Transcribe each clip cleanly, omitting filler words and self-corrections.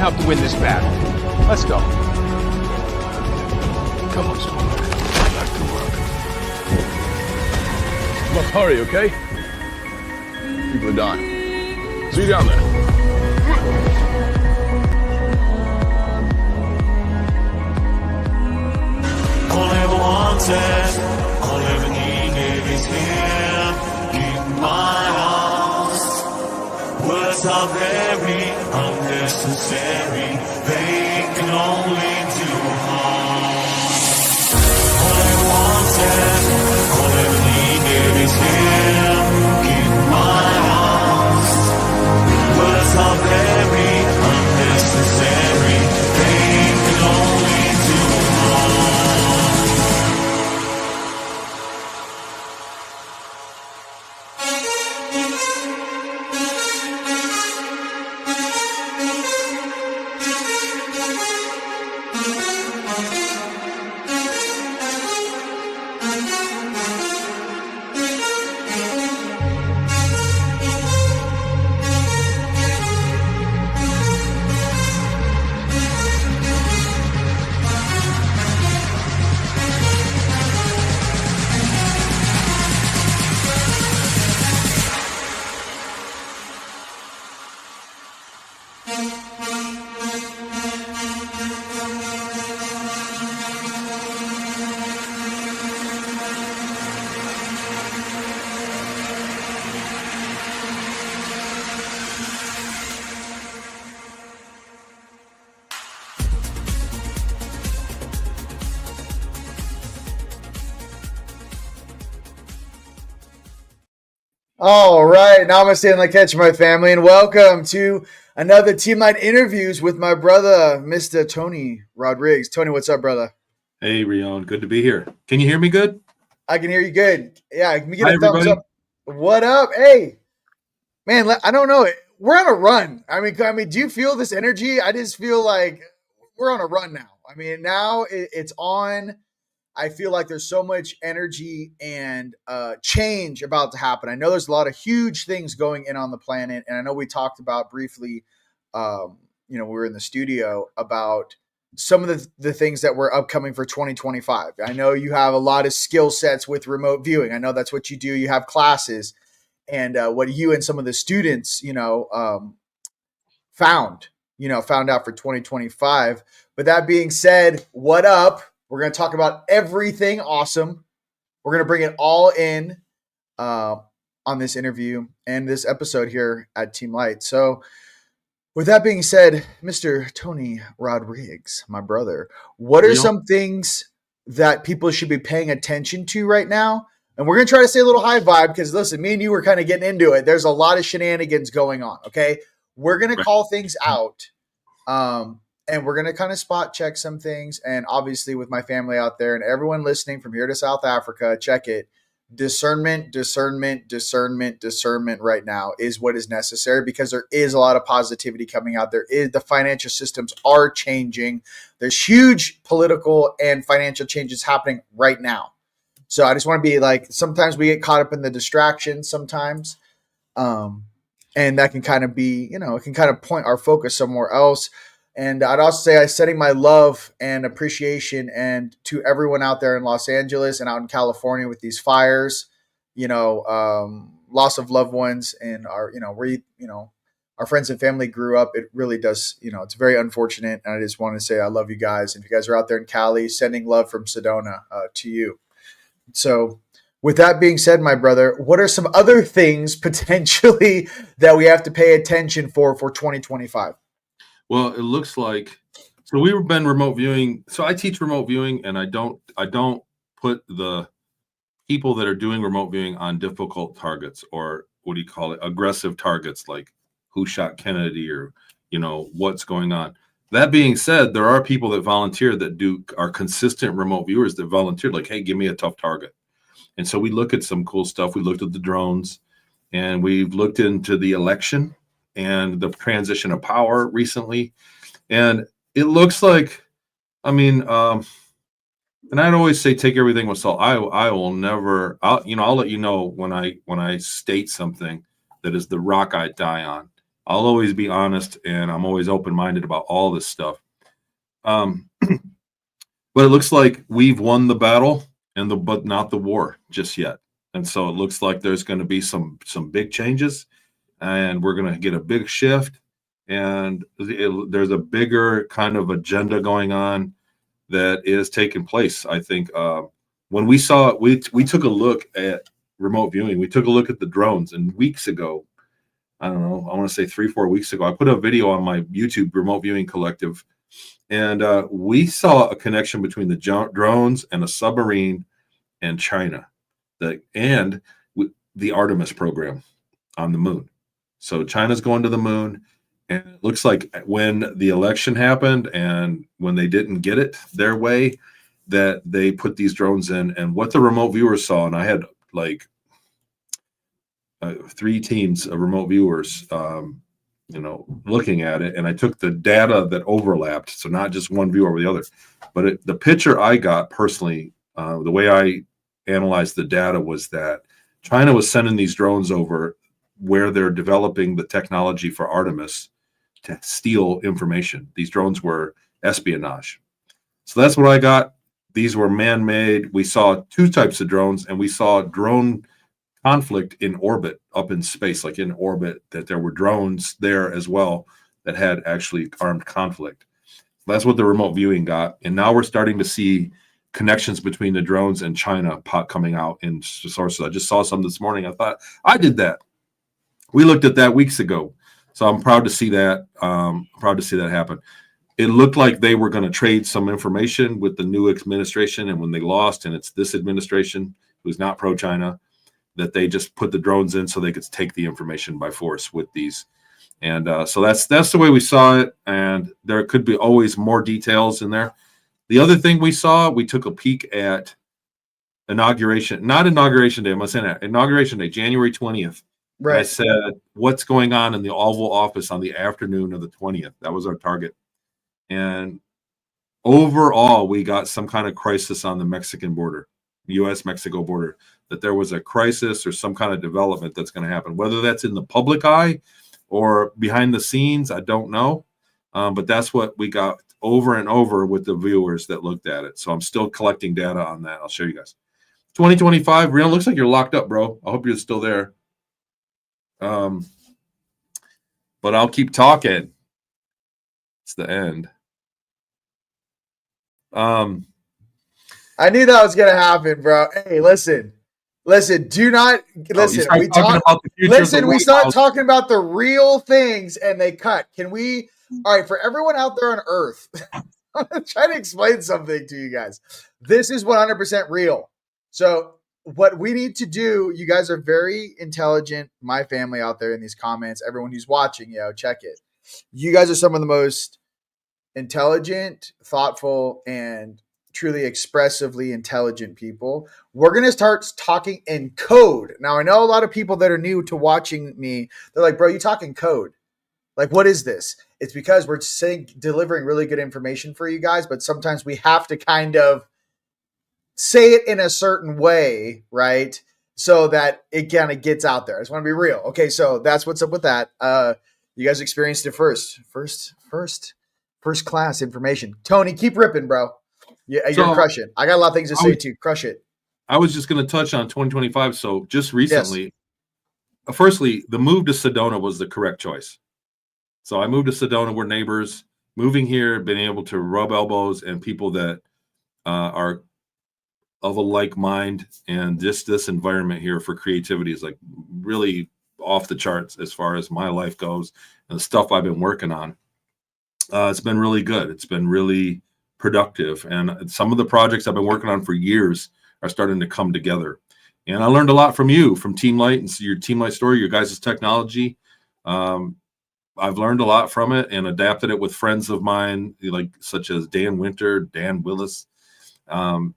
enough to win this battle. Let's go. Come on, Storm. Back to work. Look, hurry, okay? People are dying. See you down there. All I ever wanted, all I ever needed is here in my arms. Words are very unnecessary, they can only do harm. All I ever wanted, all I ever needed is here in my arms. Words are very unnecessary, they can only do harm. All right, namaste and catch my family, and welcome to another Team Light interviews with my brother, Mr. Tony Rodrigues. Tony, what's up, brother? Hey, Rion, good to be here. Can you hear me good? I can hear you good. Yeah, I can get Hi, a thumbs everybody. up. What up? Hey, man, I don't know. We're on a run. I mean, do you feel this energy? I just feel like we're on a run now. I mean, now it's on. I feel like there's so much energy and change about to happen. I know there's a lot of huge things going in on the planet, and I know we talked about briefly, we were in the studio about some of the things that were upcoming for 2025. I know you have a lot of skill sets with remote viewing. I know that's what you do. You have classes, and what you and some of the students, found out for 2025. But that being said, what up? We're going to talk about everything awesome. We're going to bring it all in on this interview and this episode here at Team Light. So with that being said, Mr. Tony Rodrigues, my brother, what are some things that people should be paying attention to right now? And we're going to try to stay a little high vibe because, listen, me and you were kind of getting into it. There's a lot of shenanigans going on, okay? We're going to call things out. And we're going to kind of spot check some things. And obviously with my family out there and everyone listening from here to South Africa, check it. Discernment right now is what is necessary because there is a lot of positivity coming out. The financial systems are changing. There's huge political and financial changes happening right now. So I just want to be like, sometimes we get caught up in the distractions sometimes. And that can kind of be, it can kind of point our focus somewhere else. And I'd also say I'm sending my love and appreciation and to everyone out there in Los Angeles and out in California with these fires, loss of loved ones and our friends and family grew up. It really does, it's very unfortunate. And I just want to say I love you guys. And if you guys are out there in Cali, sending love from Sedona to you. So with that being said, my brother, what are some other things potentially that we have to pay attention for 2025? Well, it looks like so we've been remote viewing. So I teach remote viewing, and I don't put the people that are doing remote viewing on difficult targets or what do you call it, aggressive targets like who shot Kennedy or what's going on. That being said, there are people that volunteer that are consistent remote viewers that volunteered like, hey, give me a tough target. And so we look at some cool stuff. We looked at the drones, and we've looked into the election and the transition of power recently. And it looks like, and I'd always say, take everything with salt. I will never, I'll let you know when I state something that is the rock I die on. I'll always be honest, and I'm always open-minded about all this stuff. But it looks like we've won the battle, but not the war just yet. And so it looks like there's going to be some big changes, and we're going to get a big shift. And there's a bigger kind of agenda going on that is taking place. I think when we took a look at remote viewing, we took a look at the drones, and weeks ago, I don't know, I want to say 3-4 weeks ago, I put a video on my YouTube Remote Viewing Collective, and we saw a connection between the drones and a submarine and China, and the Artemis program on the moon. So China's going to the moon, and it looks like when the election happened and when they didn't get it their way, that they put these drones in. And what the remote viewers saw, and I had like 3 teams of remote viewers, looking at it, and I took the data that overlapped, so not just one view over the other, but the picture I got personally, the way I analyzed the data was that China was sending these drones over where they're developing the technology for Artemis to steal information. These drones were espionage. So that's what I got. These were man-made. We saw 2 types of drones, and we saw drone conflict in orbit, up in space, like in orbit, that there were drones there as well that had actually armed conflict. That's what the remote viewing got. And now we're starting to see connections between the drones and China coming out in sources. I just saw some this morning. I thought, I did that. We looked at that weeks ago. So I'm proud to see that. Proud to see that happen. It looked like they were going to trade some information with the new administration. And when they lost, and it's this administration who's not pro-China, that they just put the drones in so they could take the information by force with these. And so that's the way we saw it. And there could be always more details in there. The other thing we saw, we took a peek at inauguration, not inauguration day, I'm not saying that, inauguration day, January 20th. Right. I said, what's going on in the Oval Office on the afternoon of the 20th? That was our target. And overall, we got some kind of crisis on the Mexican border, U.S.-Mexico border, that there was a crisis or some kind of development that's going to happen. Whether that's in the public eye or behind the scenes, I don't know. But that's what we got over and over with the viewers that looked at it. So I'm still collecting data on that. I'll show you guys. 2025, Rion, looks like you're locked up, bro. I hope you're still there. But I'll keep talking. It's the end. I knew that was gonna happen, bro. Hey, listen. Do not listen. We talk about the future. Listen, we start talking about the real things, and they cut. Can we? All right, for everyone out there on Earth, I'm trying to explain something to you guys. This is 100% real. So what we need to do, you guys are very intelligent. My family out there in these comments, everyone who's watching, check it. You guys are some of the most intelligent, thoughtful, and truly expressively intelligent people. We're going to start talking in code. Now, I know a lot of people that are new to watching me, they're like, bro, you talking code. Like, what is this? It's because we're delivering really good information for you guys, but sometimes we have to kind of say it in a certain way, right? So that it kind of gets out there. I just want to be real. Okay, so that's what's up with that. You guys experienced it first class information. Tony, keep ripping, bro. Yeah, you're crushing. I got a lot of things to say too. Crush it. I was just going to touch on 2025. So just recently, firstly, the move to Sedona was the correct choice. So I moved to Sedona. We're neighbors. Moving here, being able to rub elbows and people that are of a like mind, and just this environment here for creativity is like really off the charts as far as my life goes and the stuff I've been working on. It's been really good. It's been really productive. And some of the projects I've been working on for years are starting to come together. And I learned a lot from you, from Teamlight and your Teamlight story, your guys' technology. I've learned a lot from it and adapted it with friends of mine, like such as Dan Winter, Dan Willis,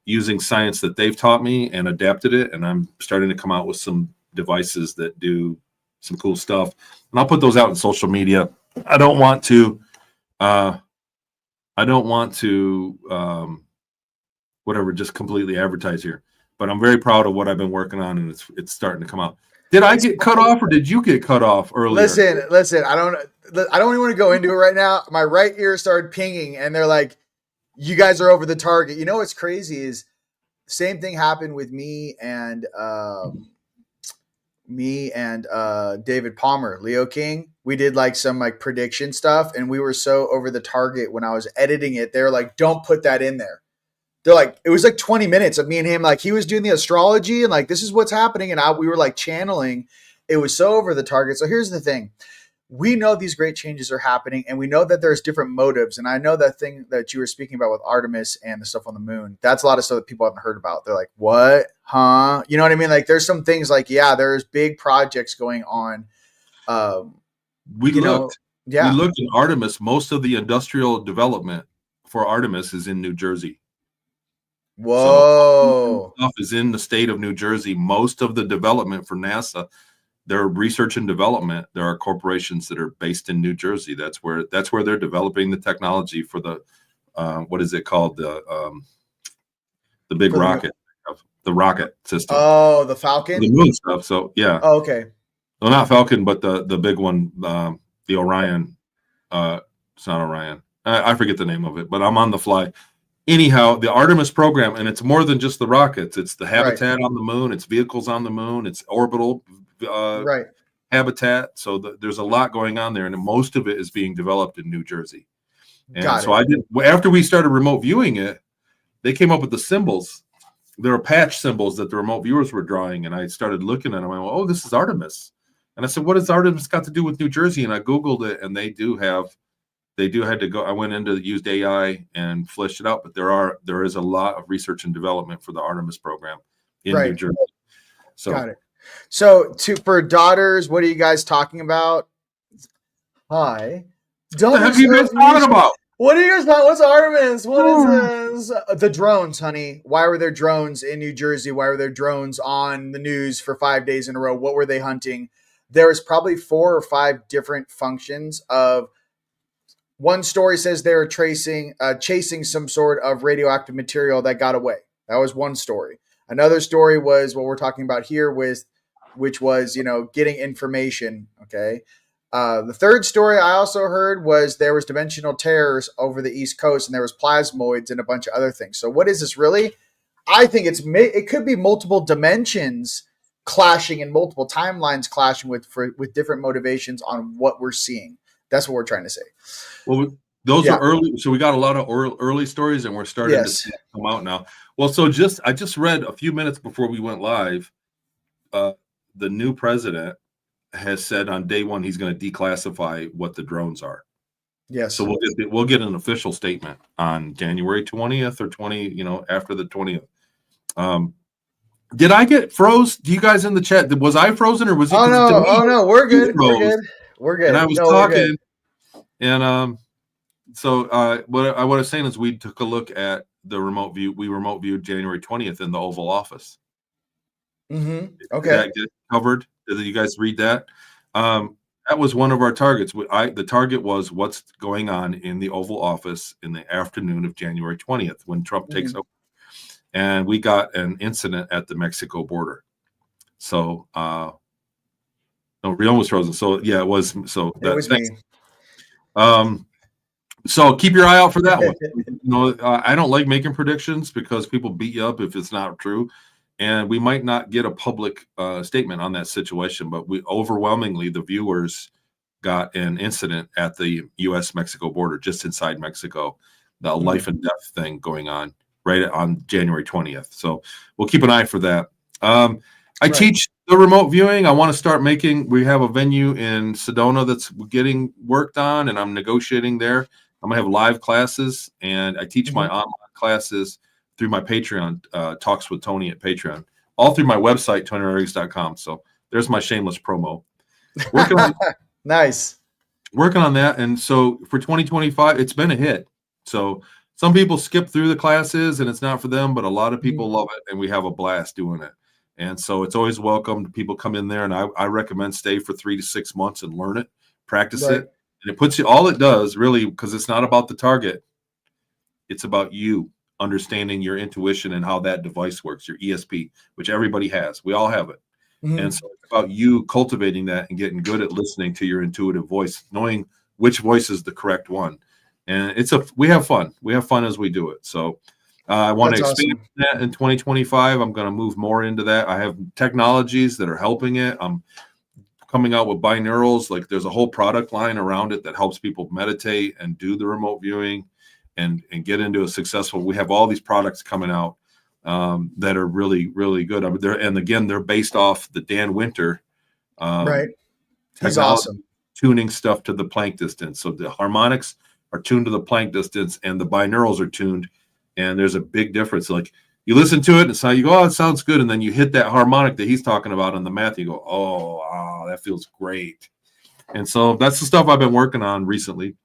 using science that they've taught me and adapted it. And I'm starting to come out with some devices that do some cool stuff. And I'll put those out in social media. I don't want to just completely advertise here, but I'm very proud of what I've been working on, and it's starting to come out. Did I get cut off or did you get cut off earlier? Listen. I don't even want to go into it right now. My right ear started pinging, and they're like, "You guys are over the target." You know what's crazy is same thing happened with me and David Palmer, Leo King. We did like some like prediction stuff, and we were so over the target when I was editing it. They're like, "Don't put that in there." They're like, it was like 20 minutes of me and him. Like he was doing the astrology and like, this is what's happening. And we were like channeling. It was so over the target. So here's the thing. We know these great changes are happening and we know that there's different motives. And I know that thing that you were speaking about with Artemis and the stuff on the moon, that's a lot of stuff that people haven't heard about. They're like, what? Huh? You know what I mean? Like there's some things like, yeah, there's big projects going on. We looked in Artemis. Most of the industrial development for Artemis is in New Jersey. Whoa. So stuff is in the state of New Jersey. Most of the development for NASA, their research and development, there are corporations that are based in New Jersey. That's where they're developing the technology for the what is it called? The big rocket, the rocket system. Oh, the Falcon? The moon stuff. So yeah. Oh, okay. Well, not Falcon, but the big one, the Orion. It's not Orion. I forget the name of it, but I'm on the fly. Anyhow, the Artemis program, and it's more than just the rockets. It's the habitat on the moon. It's vehicles on the moon. It's orbital habitat. So there's a lot going on there, and most of it is being developed in New Jersey. And I did. After we started remote viewing it, they came up with the symbols. There are patch symbols that the remote viewers were drawing, and I started looking at them. I went, "Oh, this is Artemis." And I said, "What has Artemis got to do with New Jersey?" And I Googled it, and they do had to go. I went into used AI and fleshed it out, but there is a lot of research and development for the Artemis program in New Jersey. So got it. So for daughters, what are you guys talking about? Hi. What the heck are you guys talking about? What are you guys talking? What's Artemis? What is this? The drones, honey. Why were there drones in New Jersey? Why were there drones on the news for 5 days in a row? What were they hunting? There was probably 4 or 5 different functions of. One story says they were chasing some sort of radioactive material that got away. That was one story. Another story was what we're talking about here, which was getting information. Okay. The third story I also heard was there was dimensional tears over the East Coast, and there was plasmoids and a bunch of other things. So what is this really? I think it could be multiple dimensions clashing and multiple timelines clashing with different motivations on what we're seeing. That's what we're trying to say. Well, those are early. So we got a lot of early stories, and we're starting to see it come out now. Well, so I just read a few minutes before we went live, the new president has said on day one he's going to declassify what the drones are. Yes. So we'll get an official statement on January 20th or after the 20th. Did I get froze? Do you guys in the chat? Was I frozen or was it? Oh no, we're good. We're good. And I was talking, and so what I was saying is we took a look at the remote view. We remote viewed January 20th in the Oval Office. Mm-hmm. Okay. Did that get covered? Did you guys read that? That was one of our targets. The target was what's going on in the Oval Office in the afternoon of January 20th when Trump takes over. And we got an incident at the Mexico border. So, no, Rion was frozen. So yeah, it was. So it was me. So keep your eye out for that one. I don't like making predictions because people beat you up if it's not true, and we might not get a public statement on that situation. But we overwhelmingly the viewers got an incident at the U.S.-Mexico border, just inside Mexico, the life and death thing going on. Right on January 20th. So we'll keep an eye for that. I teach the remote viewing. I want to start we have a venue in Sedona that's getting worked on, and I'm negotiating there. I'm going to have live classes, and I teach my online classes through my Patreon, Talks with Tony at Patreon, all through my website, TonyRodrigues.com. So there's my shameless promo. Nice. Working on that. And so for 2025, it's been a hit. So some people skip through the classes and it's not for them, but a lot of people love it, and we have a blast doing it. And so it's always welcome. People come in there, and I recommend stay for 3 to 6 months and learn it, practice it. And it puts you, all it does really, because it's not about the target. It's about you understanding your intuition and how that device works, your ESP, which everybody has. We all have it. Mhm. And so it's about you cultivating that and getting good at listening to your intuitive voice, knowing which voice is the correct one. And we have fun. We have fun as we do it. So I want to That's expand awesome. that in 2025. I'm going to move more into that. I have technologies that are helping it. I'm coming out with binaurals. Like there's a whole product line around it that helps people meditate and do the remote viewing and get into a successful. We have all these products coming out that are really, really good. I mean, they're based off the Dan Winter Right. He's technology, awesome. tuning stuff to the Planck distance. So the harmonics are tuned to the Planck distance, and the binaurals are tuned. And there's a big difference. Like you listen to it, and so you go, "Oh, it sounds good," and then you hit that harmonic that he's talking about on the math. You go, "Oh, wow, that feels great." And so that's the stuff I've been working on recently.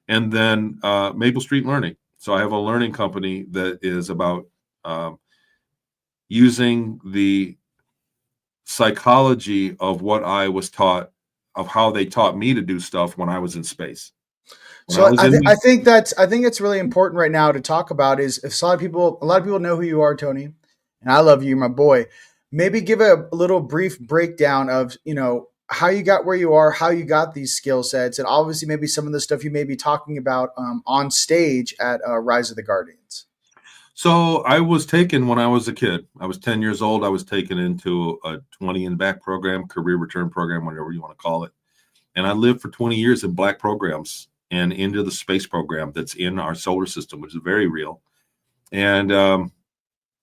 And then Maple Street Learning. So I have a learning company that is about using the psychology of what I was taught, of how they taught me to do stuff when I was in space. When I So was I, in, th- I think it's really important right now to talk about is if a lot of people know who you are, Tony, and I love you, my boy. Maybe give a little brief breakdown of how you got where you are, how you got these skill sets, and obviously maybe some of the stuff you may be talking about on stage at Rise of the Guardians. so I was taken when I was a kid. I was 10 years old. I was taken into a 20 and back program, career return program, whatever you want to call it. And I lived for 20 years in black programs and into the space program that's in our solar system, which is very real. And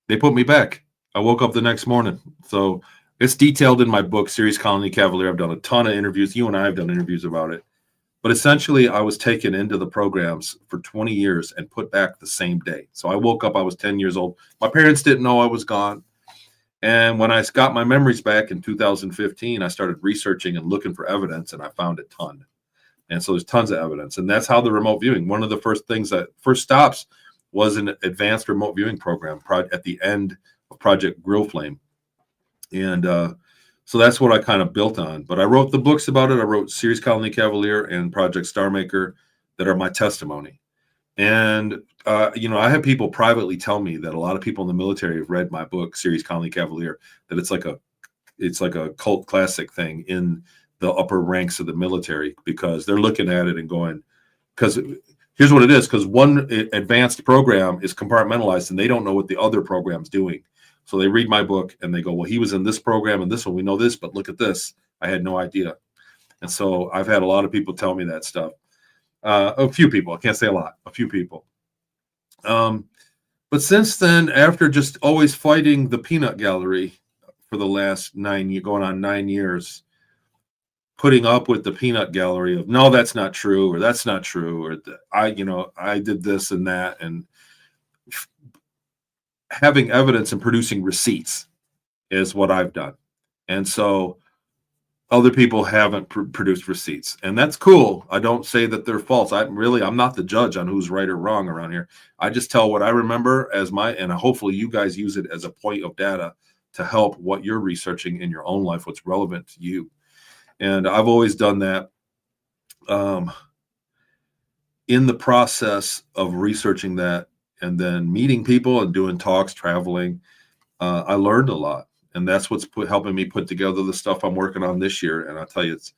they put me back. I woke up the next morning. So it's detailed in my book, Series Colony Cavalier. I've done a ton of interviews. You and I have done interviews about it. But essentially, I was taken into the programs for 20 years and put back the same day. So I woke up, I was 10 years old. My parents didn't know I was gone. And when I got my memories back in 2015, I started researching and looking for evidence, and I found a ton. And so there's tons of evidence. And that's how the remote viewing, one of the first stops was an advanced remote viewing program at the end of Project Grill Flame. And so that's what I kind of built on. But I wrote the books about it. I wrote Series Colony Cavalier and Project Starmaker that are my testimony. And, I have people privately tell me that a lot of people in the military have read my book, Series Colony Cavalier, that it's like a cult classic thing in the upper ranks of the military, because they're looking at it and going, because here's what it is, because one advanced program is compartmentalized and they don't know what the other program's doing. So they read my book and they go, well, he was in this program and this one, we know this, but look at this. I had no idea. And so I've had a lot of people tell me that stuff. A few people, I can't say a lot, a few people. But since then, after just always fighting the peanut gallery for the last going on 9 years, putting up with the peanut gallery of, no, that's not true, or that's not true, or I did this and that, and having evidence and producing receipts is what I've done. And so other people haven't produced receipts, and that's cool. I don't say that they're false. I'm not the judge on who's right or wrong around here. I just tell what I remember and hopefully you guys use it as a point of data to help what you're researching in your own life, what's relevant to you. And I've always done that. In the process of researching that and then meeting people and doing talks, traveling, I learned a lot. And that's what's helping me put together the stuff I'm working on this year. And I'll tell you, it's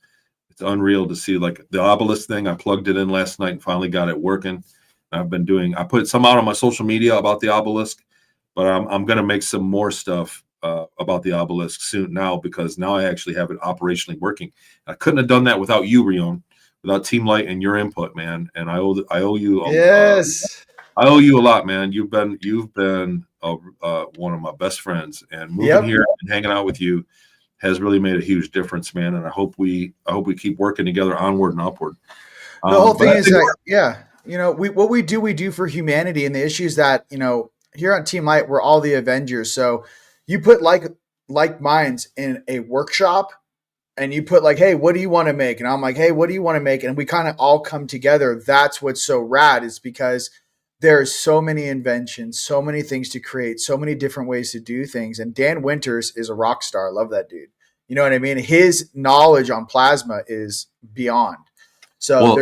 unreal to see, like the obelisk thing. I plugged it in last night and finally got it working. I put some out on my social media about the obelisk, but I'm going to make some more stuff about the obelisk soon now, because now I actually have it operationally working. I couldn't have done that without you, Rion, without Team Light and your input, man. And I owe you. Yes. I owe you a lot, man. You've been one of my best friends, and moving here and hanging out with you has really made a huge difference, man. And I hope we keep working together onward and upward. The whole thing is that, what we do for humanity, and the issues that, here on Team Light, we're all the Avengers. So you put like minds in a workshop, and you put like, hey, what do you want to make? And I'm like, hey, what do you want to make? And we kind of all come together. That's what's so rad, is because there's so many inventions, so many things to create, so many different ways to do things. And Dan Winters is a rock star. I love that dude. You know what I mean? His knowledge on plasma is beyond. So go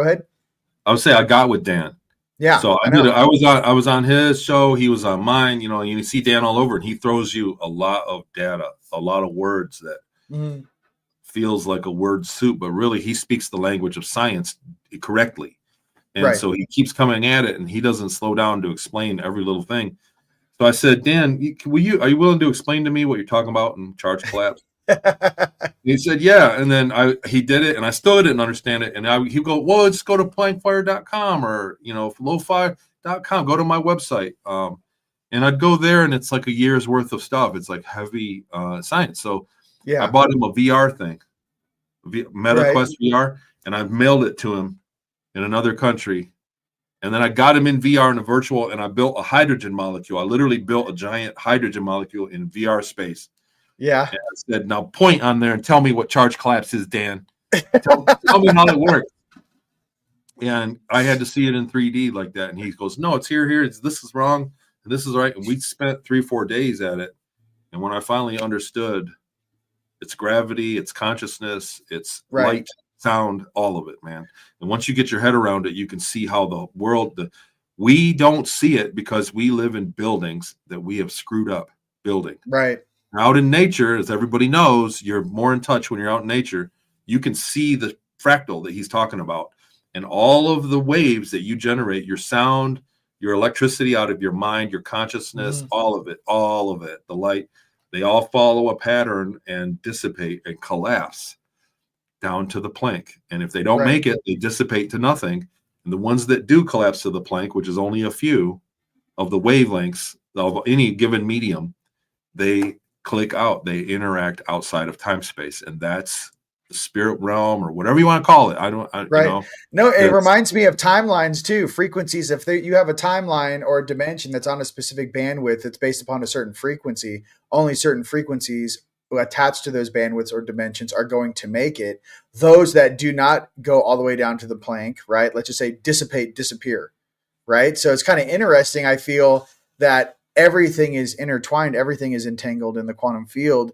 ahead. I would say I got with Dan. Yeah. So I was on his show. He was on mine, and you see Dan all over, and he throws you a lot of data, a lot of words that Mhm. feels like a word soup, but really he speaks the language of science correctly. And Right. so he keeps coming at it and he doesn't slow down to explain every little thing. So I said, Dan, are you willing to explain to me what you're talking about in charge collapse? He said, yeah. And then he did it and I still didn't understand it. And he'd go, well, just go to plankfire.com or, lowfi.com, go to my website. And I'd go there and it's like a year's worth of stuff. It's like heavy science. So I Yeah. bought him a VR thing, Meta Right. Quest VR, and I mailed it to him in another country. And then I got him in VR in a virtual, and I built a hydrogen molecule. I literally built a giant hydrogen molecule in VR space. Yeah. And I said, now point on there and tell me what charge collapse is, Dan. Tell me how it works. And I had to see it in 3D like that. And he goes, no, it's here. This is wrong. And this is right. And we spent 3-4 days at it. And when I finally understood it's gravity, it's consciousness, it's Right. light, sound, all of it, man. And once you get your head around it, you can see how the world, we don't see it because we live in buildings that we have screwed up building. Right. Out in nature, as everybody knows, you're more in touch when you're out in nature. You can see the fractal that he's talking about and all of the waves that you generate, your sound, your electricity out of your mind, your consciousness, all of it, the light, they all follow a pattern and dissipate and collapse down to the Planck. And if they don't make it, they dissipate to nothing. And the ones that do collapse to the Planck, which is only a few of the wavelengths of any given medium, they click out, they interact outside of time space. And that's the spirit realm or whatever you want to call it. No, it reminds me of timelines too, frequencies. If you have a timeline or a dimension that's on a specific bandwidth, it's based upon a certain frequency, only certain frequencies attached to those bandwidths or dimensions are going to make it. Those that do not go all the way down to the Planck, right? Let's just say dissipate, disappear, right? So it's kind of interesting. I feel that everything is intertwined, everything is entangled in the quantum field,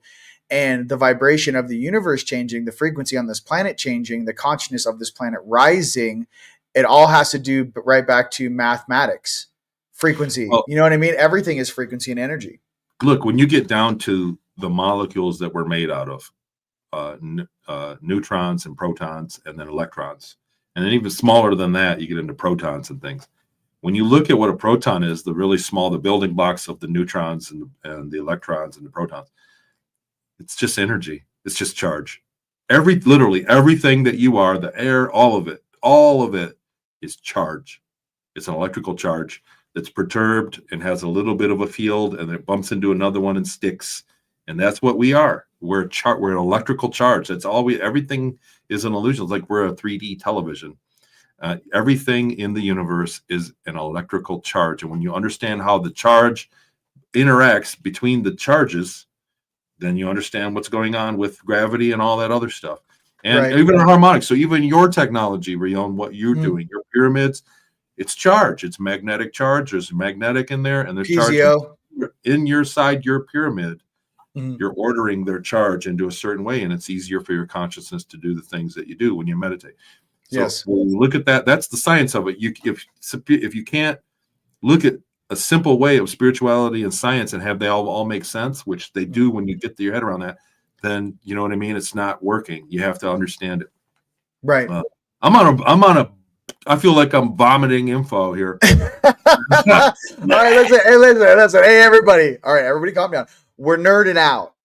and the vibration of the universe changing, the frequency on this planet changing, the consciousness of this planet rising. It all has to do right back to mathematics, frequency. Well, you know what I mean? Everything is frequency and energy. Look, when you get down to the molecules that we're made out of, neutrons and protons and then electrons, and then even smaller than that, you get into protons and things. When you look at what a proton is, the really small, the building blocks of the neutrons and the electrons and the protons, it's just energy. It's just charge. Literally everything that you are, the air, all of it is charge. It's an electrical charge that's perturbed and has a little bit of a field, and it bumps into another one and sticks. And that's what we are. We're an electrical charge. That's all everything is an illusion. It's like we're a 3D television. Everything in the universe is an electrical charge. And when you understand how the charge interacts between the charges, then you understand what's going on with gravity and all that other stuff. And even harmonics. So even your technology, Rion, what you're doing, your pyramids, it's charge. It's magnetic charge. There's magnetic in there, and there's charge in your pyramid. You're ordering their charge into a certain way, and it's easier for your consciousness to do the things that you do when you meditate. So when you look at that, that's the science of it. If you can't look at a simple way of spirituality and science and have they all make sense, which they do when you get your head around that, then you know what I mean? It's not working. You have to understand it. Right. I feel like I'm vomiting info here. All right, listen. Hey, everybody. All right, everybody calm down. We're nerding out.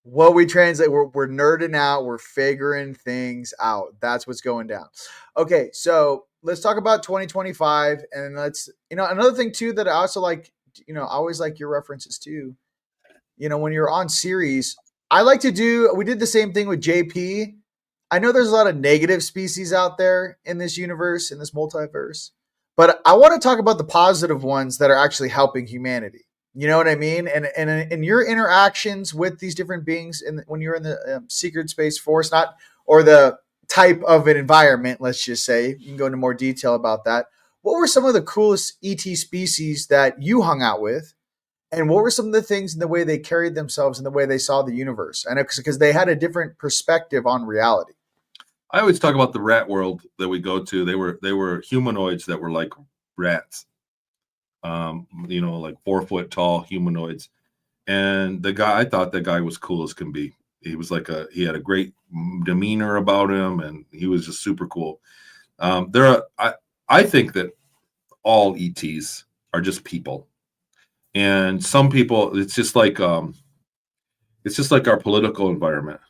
What we translate, we're nerding out. We're figuring things out. That's what's going down. Okay, so let's talk about 2025. And another thing too that I also like, I always like your references too. When you're on series, we did the same thing with JP. I know there's a lot of negative species out there in this universe, in this multiverse, but I want to talk about the positive ones that are actually helping humanity. You know what I mean? And in your interactions with these different beings, when you're in the secret space force, or the type of an environment, let's just say, you can go into more detail about that. What were some of the coolest ET species that you hung out with? And what were some of the things in the way they carried themselves and the way they saw the universe? And because they had a different perspective on reality. I always talk about the rat world that we go to. They were humanoids that were like rats, like 4 foot tall humanoids. And I thought the guy was cool as can be. He was he had a great demeanor about him, and he was just super cool. I think that all ETs are just people, and some people, it's just like our political environment,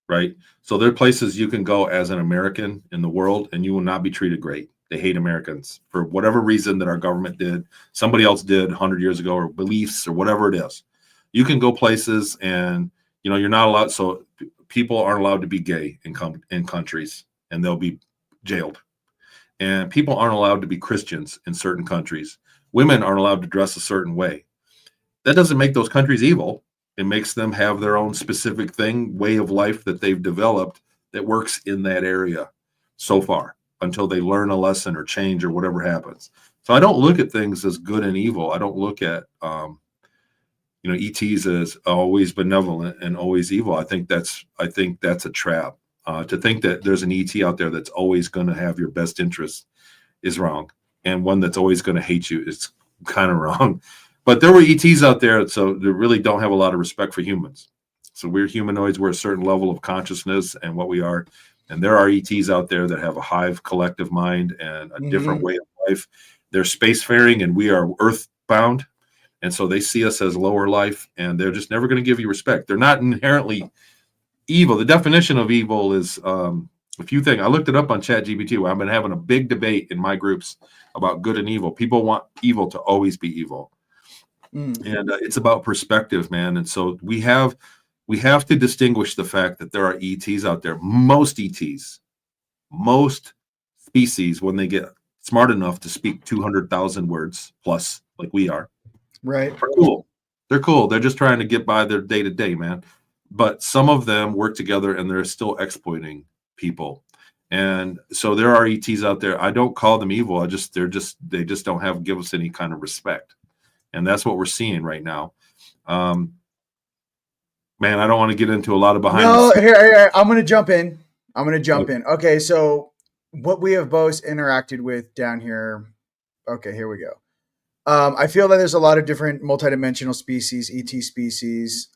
right? So there are places you can go as an American in the world, and you will not be treated great. They hate Americans for whatever reason that our government did, somebody else did 100 years ago, or beliefs, or whatever it is. You can go places, and you're not allowed. So people aren't allowed to be gay in countries, and they'll be jailed. And people aren't allowed to be Christians in certain countries. Women aren't allowed to dress a certain way. That doesn't make those countries evil. It makes them have their own specific way of life that they've developed that works in that area so far, until they learn a lesson or change or whatever happens. So I don't look at things as good and evil. I don't look at ETs as always benevolent and always evil. I think that's a trap. To think that there's an ET out there that's always going to have your best interest is wrong, and one that's always going to hate you is kind of wrong. But there were ETs out there, so they really don't have a lot of respect for humans. So we're humanoids. We're a certain level of consciousness and what we are. And there are ETs out there that have a hive collective mind and a different way of life. They're spacefaring, and we are earthbound. And so they see us as lower life, and they're just never going to give you respect. They're not inherently evil. The definition of evil is a few things. I looked it up on ChatGPT, where I've been having a big debate in my groups about good and evil. People want evil to always be evil. And it's about perspective, man. And so we have to distinguish the fact that there are ETs out there. Most ETs, most species, when they get smart enough to speak 200,000 words plus, like we are, right? Are cool. They're cool. They're just trying to get by their day to day, man. But some of them work together, and they're still exploiting people. And so there are ETs out there. I don't call them evil. They just don't give us any kind of respect. And that's what we're seeing right now. Man, I don't want to get into a lot of behind the scenes. Here, I'm going to jump in. Okay, so what we have both interacted with down here. Okay, here we go. I feel that there's a lot of different multidimensional species, ET species,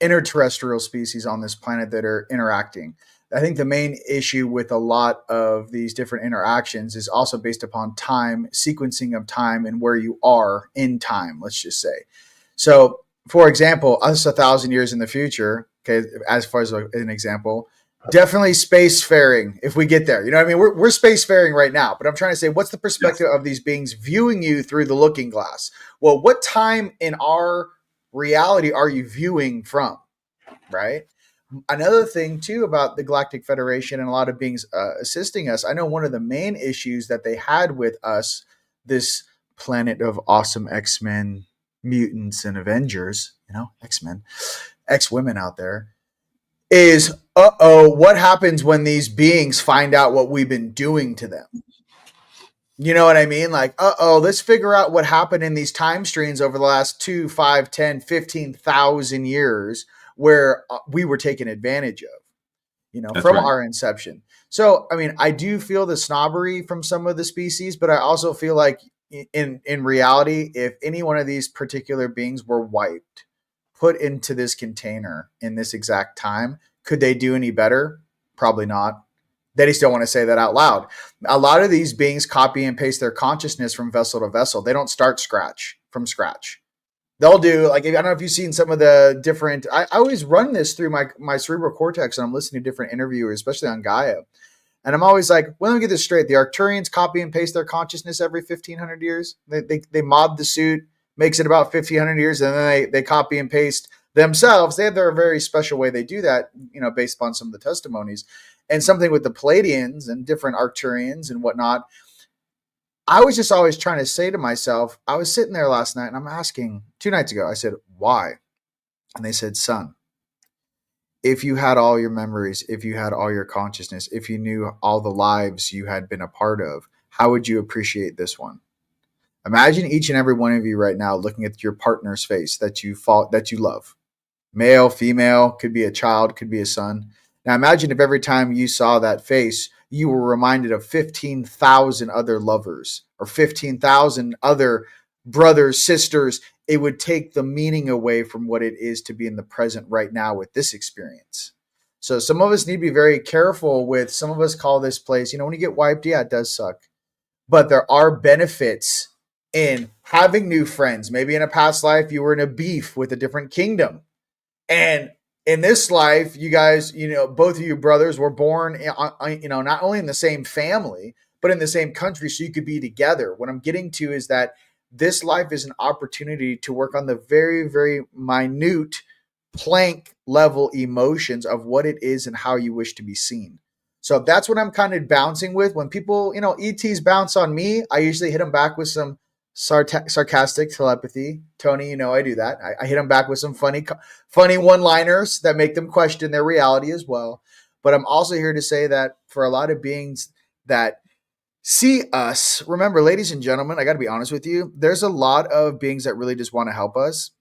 interterrestrial species on this planet that are interacting. I think the main issue with a lot of these different interactions is also based upon time, sequencing of time, and where you are in time, let's just say. So, for example, us 1,000 years in the future, okay, as far as an example, definitely spacefaring if we get there. You know what I mean? We're spacefaring right now, but I'm trying to say, what's the perspective of these beings viewing you through the looking glass? Well, what time in our reality are you viewing from, right? Another thing too about the Galactic Federation and a lot of beings assisting us, I know one of the main issues that they had with us, this planet of awesome X-Men, mutants, and Avengers, X-Men, X-women out there, is what happens when these beings find out what we've been doing to them? You know what I mean? Like, let's figure out what happened in these time streams over the last 2, 5, 10, 15,000 years where we were taken advantage of, from our inception. So, I mean, I do feel the snobbery from some of the species, but I also feel like in reality, if any one of these particular beings were wiped, put into this container in this exact time, could they do any better? Probably not. They just don't want to say that out loud. A lot of these beings copy and paste their consciousness from vessel to vessel. They don't start from scratch. They'll do, like, I don't know if you've seen some of the different, I always run this through my cerebral cortex, and I'm listening to different interviewers, especially on Gaia. And I'm always like, well, let me get this straight. The Arcturians copy and paste their consciousness every 1,500 years. They mod the suit, makes it about 1,500 years, and then they copy and paste themselves. They have their very special way they do that, based upon some of the testimonies. And something with the Palladians and different Arcturians and whatnot. I was just always trying to say to myself, I was sitting there last night and I'm asking 2 nights ago, I said, why? And they said, son, if you had all your memories, if you had all your consciousness, if you knew all the lives you had been a part of, how would you appreciate this one? Imagine each and every one of you right now looking at your partner's face that you love. Male, female, could be a child, could be a son. Now imagine if every time you saw that face, you were reminded of 15,000 other lovers or 15,000 other brothers, sisters, it would take the meaning away from what it is to be in the present right now with this experience. So some of us need to be very careful with, some of us call this place, when you get wiped, yeah, it does suck. But there are benefits in having new friends. Maybe in a past life, you were in a beef with a different kingdom. And in this life, you guys, both of you brothers were born, not only in the same family, but in the same country, so you could be together. What I'm getting to is that this life is an opportunity to work on the very, very minute plank level emotions of what it is and how you wish to be seen. So that's what I'm kind of bouncing with. When people, ETs bounce on me, I usually hit them back with some sarcastic telepathy. Tony, I do that. I hit them back with some funny one-liners that make them question their reality as well. But I'm also here to say that for a lot of beings that see us, remember, ladies and gentlemen, I got to be honest with you, there's a lot of beings that really just want to help us.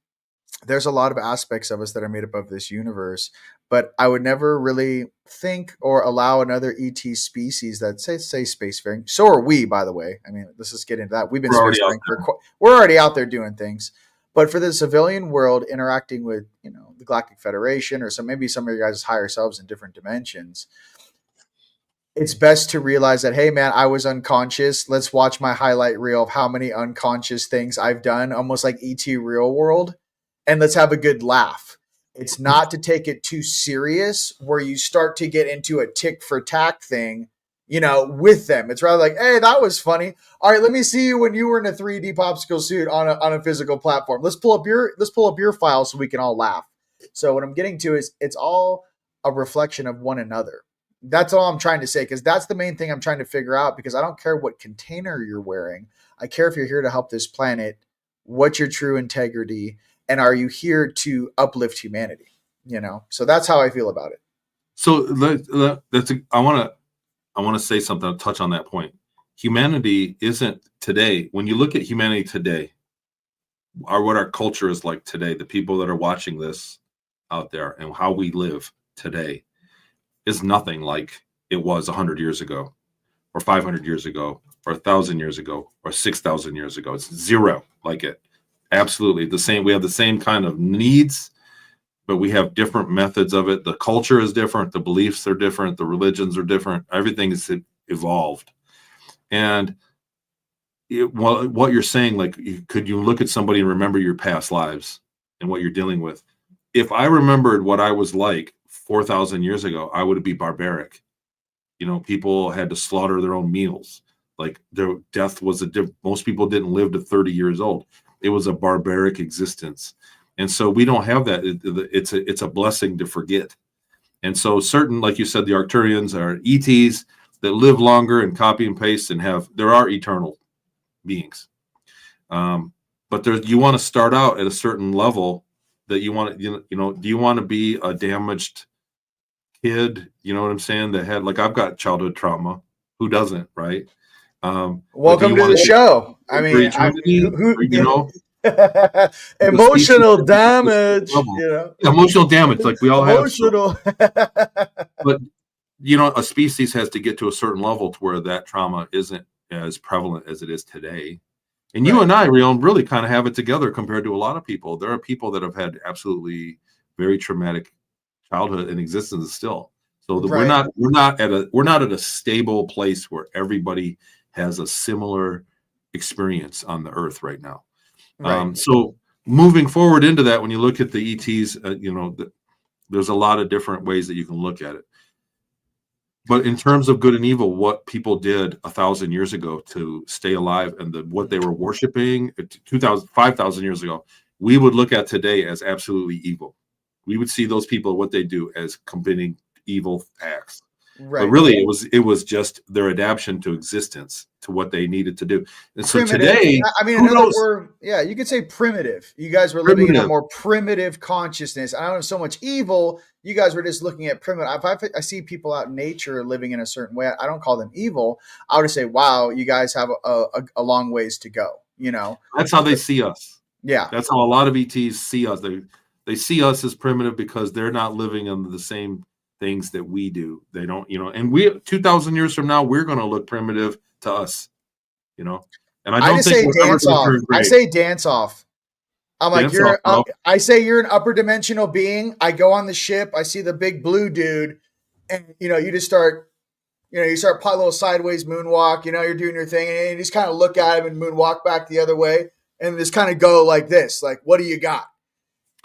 There's a lot of aspects of us that are made up of this universe, but I would never really think or allow another ET species that say spacefaring. So are we, by the way. I mean, let's just get into that. We're already out there doing things. But for the civilian world, interacting with, the Galactic Federation or maybe some of your guys' higher selves in different dimensions, it's best to realize that, hey, man, I was unconscious. Let's watch my highlight reel of how many unconscious things I've done, almost like ET Real World. And let's have a good laugh. It's not to take it too serious where you start to get into a tick for tack thing, with them. It's rather like, hey, that was funny. All right, let me see you when you were in a 3D popsicle suit on a physical platform. Let's pull up your file so we can all laugh. So what I'm getting to is it's all a reflection of one another. That's all I'm trying to say, because that's the main thing I'm trying to figure out, because I don't care what container you're wearing. I care if you're here to help this planet, what's your true integrity, and are you here to uplift humanity? So that's how I feel about it. So I want to say something, I'll touch on that point. Humanity isn't today. When you look at humanity today, what our culture is like today, the people that are watching this out there and how we live today is nothing like it was 100 years ago or 500 years ago or 1,000 years ago or 6,000 years ago. It's zero like it. Absolutely the same. We have the same kind of needs, but we have different methods of it. The culture is different. The beliefs are different. The religions are different. Everything is evolved. And what you're saying, like, could you look at somebody and remember your past lives and what you're dealing with? If I remembered what I was like 4,000 years ago, I would be barbaric. People had to slaughter their own meals. Like, their death was most people didn't live to 30 years old. It was a barbaric existence. And so we don't have that. It's a blessing to forget. And so certain, like you said, the Arcturians are ETs that live longer and copy and paste and there are eternal beings. But you want to start out at a certain level that you want to, do you want to be a damaged kid? You know what I'm saying? That had, like, I've got childhood trauma. Who doesn't, right? Welcome to the show. I mean, emotional damage. Emotional damage, like we all have. But you know, a species has to get to a certain level to where that trauma isn't as prevalent as it is today. And you and I, Rion, really kind of have it together compared to a lot of people. There are people that have had absolutely very traumatic childhood and existence still. So we're not at a stable place where everybody has a similar experience on the earth right now. So moving forward into that, when you look at the ETs, there's a lot of different ways that you can look at it. But in terms of good and evil, what people did 1,000 years ago to stay alive and what they were worshiping 5,000 years ago, we would look at today as absolutely evil. We would see those people, what they do, as committing evil acts. But really, it was just their adaptation to existence, to what they needed to do. And so today, I mean, another word, you could say primitive. You guys were living in a more primitive consciousness. I don't know so much evil. You guys were just looking at primitive. If I see people out in nature living in a certain way, I don't call them evil. I would just say, wow, you guys have a long ways to go. That's how they see us. Yeah, that's how a lot of ETs see us. They see us as primitive because they're not living under the same things that we do. They don't, and we 2,000 years from now, we're going to look primitive to us, And I I don't just think say we're ever dance going to off. turn I great. say dance off. I'm like, Dance off, bro. I say you're an upper dimensional being. I go on the ship. I see the big blue dude, and you just start, you start a little sideways moonwalk. You're doing your thing, and you just kind of look at him and moonwalk back the other way, and just kind of go like this, like, what do you got?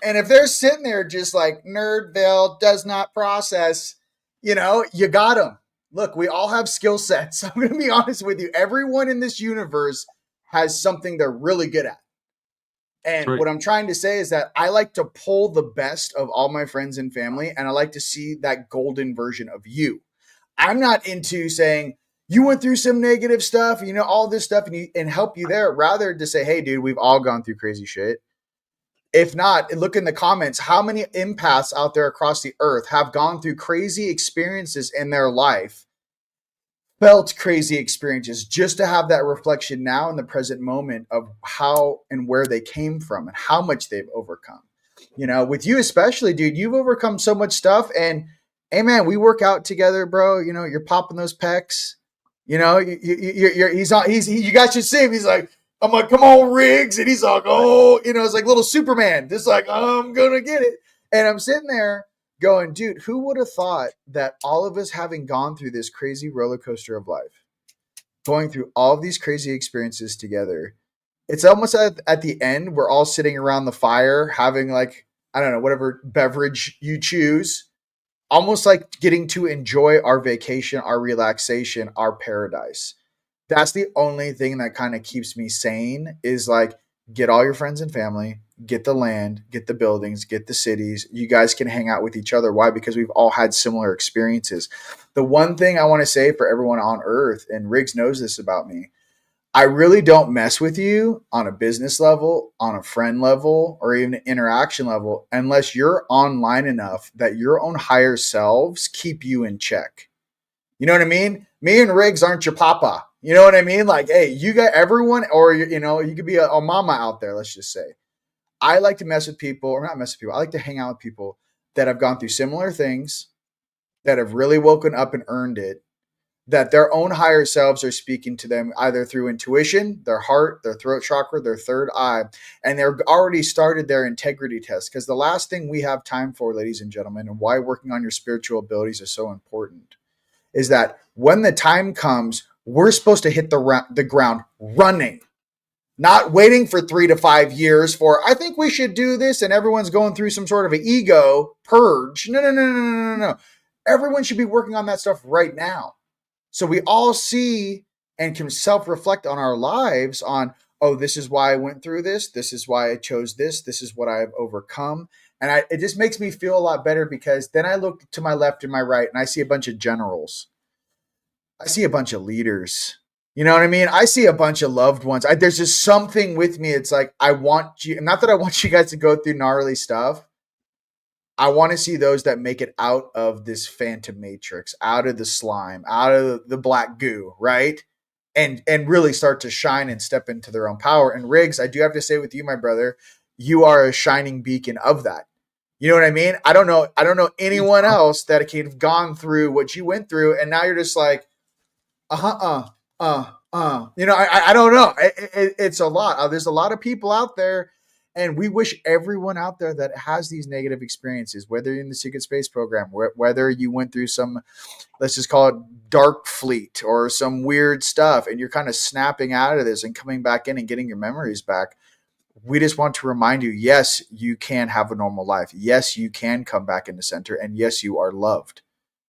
And if they're sitting there just like Nerdville does not process, you got them. Look, we all have skill sets. I'm going to be honest with you. Everyone in this universe has something they're really good at. And Right. what I'm trying to say is that I like to pull the best of all my friends and family, and I like to see that golden version of you. I'm not into saying you went through some negative stuff, all this stuff, and help you there. Rather to say, hey, dude, we've all gone through crazy shit. If not, look in the comments. How many empaths out there across the earth have gone through crazy experiences in their life, felt crazy experiences, just to have that reflection now in the present moment of how and where they came from and how much they've overcome. With you especially, dude, you've overcome so much stuff. And hey, man, we work out together, bro. You're popping those pecs. You guys should see him. He's like, I'm like, come on, Riggs. And he's like, oh, it's like little Superman. Just like, I'm going to get it. And I'm sitting there going, dude, who would have thought that all of us having gone through this crazy roller coaster of life, going through all of these crazy experiences together, it's almost at the end, we're all sitting around the fire having like, I don't know, whatever beverage you choose, almost like getting to enjoy our vacation, our relaxation, our paradise. That's the only thing that kind of keeps me sane is like, get all your friends and family, get the land, get the buildings, get the cities. You guys can hang out with each other. Why? Because we've all had similar experiences. The one thing I want to say for everyone on earth, and Riggs knows this about me, I really don't mess with you on a business level, on a friend level, or even an interaction level, unless you're online enough that your own higher selves keep you in check. You know what I mean? Me and Riggs aren't your papa. You know what I mean? Like, hey, you got everyone, or, you could be a mama out there, let's just say. I like to mess with people, or not mess with people. I like to hang out with people that have gone through similar things, that have really woken up and earned it, that their own higher selves are speaking to them either through intuition, their heart, their throat chakra, their third eye, and they're already started their integrity test. Because the last thing we have time for, ladies and gentlemen, and why working on your spiritual abilities is so important, is that when the time comes, we're supposed to hit the ground running, not waiting for 3 to 5 years for, I think we should do this, and everyone's going through some sort of an ego purge. No. Everyone should be working on that stuff right now. So we all see and can self-reflect on our lives on, oh, this is why I went through this. This is why I chose this. This is what I've overcome. And it just makes me feel a lot better, because then I look to my left and my right and I see a bunch of generals. I see a bunch of leaders. You know what I mean? I see a bunch of loved ones. There's just something with me. It's like, I want you, not that I want you guys to go through gnarly stuff. I want to see those that make it out of this phantom matrix, out of the slime, out of the black goo, right? And really start to shine and step into their own power. And Riggs, I do have to say with you, my brother, you are a shining beacon of that. You know what I mean? I don't know anyone else that can have gone through what you went through, and now you're just like, I don't know. It's a lot. There's a lot of people out there, and we wish everyone out there that has these negative experiences, whether you're in the Secret Space Program, whether you went through some, let's just call it dark fleet or some weird stuff, and you're kind of snapping out of this and coming back in and getting your memories back. We just want to remind you, yes, you can have a normal life. Yes, you can come back into center, and yes, you are loved.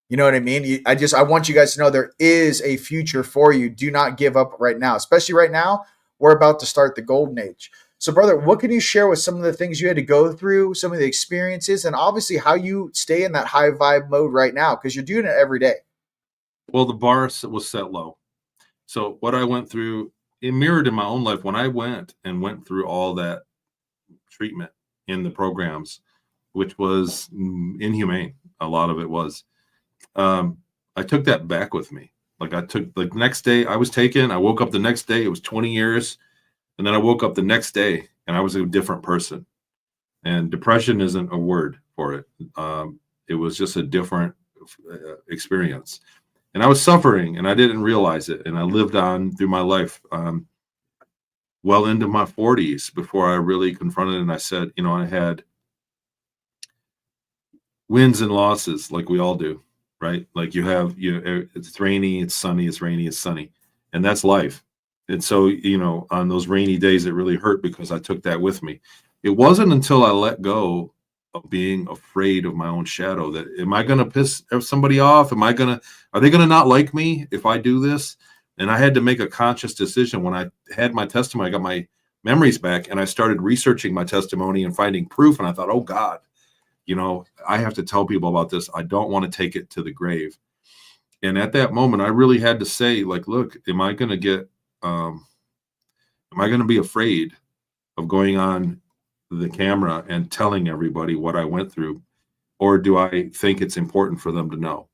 You know what I mean? I want you guys to know there is a future for you. Do not give up right now, especially right now. We're about to start the golden age. So, brother, what can you share with some of the things you had to go through, some of the experiences, and obviously how you stay in that high vibe mode right now? Because you're doing it every day. Well, the bar was set low. So what I went through, it mirrored in my own life when I went through all that treatment in the programs, which was inhumane. A lot of it was. I took that back with me. Like the next day I woke up the next day, it was 20 years. And then I woke up the next day and I was a different person. And depression isn't a word for it. It was just a different experience. And I was suffering and I didn't realize it. And I lived on through my life. well into my 40s before I really confronted it. And I said, you know, I had wins and losses like we all do, right? Like it's rainy, it's sunny, it's rainy, it's sunny. And that's life. And so, you know, on those rainy days, it really hurt because I took that with me. It wasn't until I let go of being afraid of my own shadow that, am I going to piss somebody off? Are they going to not like me if I do this? And I had to make a conscious decision when I had my testimony, I got my memories back and I started researching my testimony and finding proof. And I thought, oh God, you know, I have to tell people about this. I don't want to take it to the grave. And at that moment, I really had to say, like, look, am I going to be afraid of going on the camera and telling everybody what I went through? Or do I think it's important for them to know?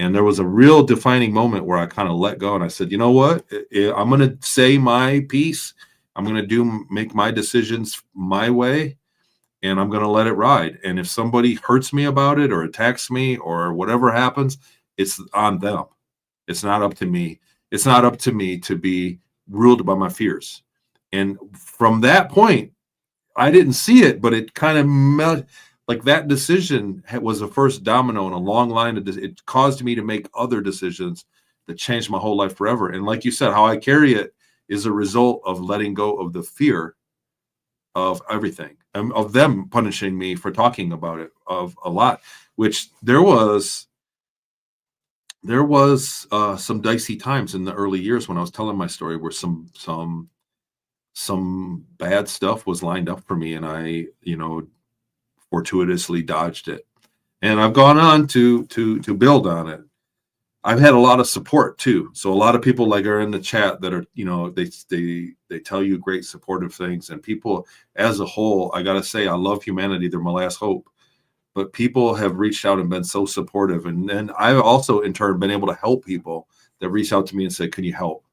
And there was a real defining moment where I kind of let go and I said, you know what? I'm going to say my piece. I'm going to make my decisions my way, and I'm going to let it ride. And if somebody hurts me about it or attacks me or whatever happens, it's on them. It's not up to me. It's not up to me to be ruled by my fears. And from that point, I didn't see it, but it kind of like that decision was the first domino in a long line of it caused me to make other decisions that changed my whole life forever. And like you said, how I carry it is a result of letting go of the fear of everything, of them punishing me for talking about it of a lot, which there was some dicey times in the early years when I was telling my story where some bad stuff was lined up for me and I, you know, fortuitously dodged it. And I've gone on to build on it. I've had a lot of support too. So a lot of people like are in the chat that are, you know, they tell you great supportive things, and people as a whole, I got to say, I love humanity. They're my last hope. But people have reached out and been so supportive. And then I've also in turn been able to help people that reach out to me and say, can you help?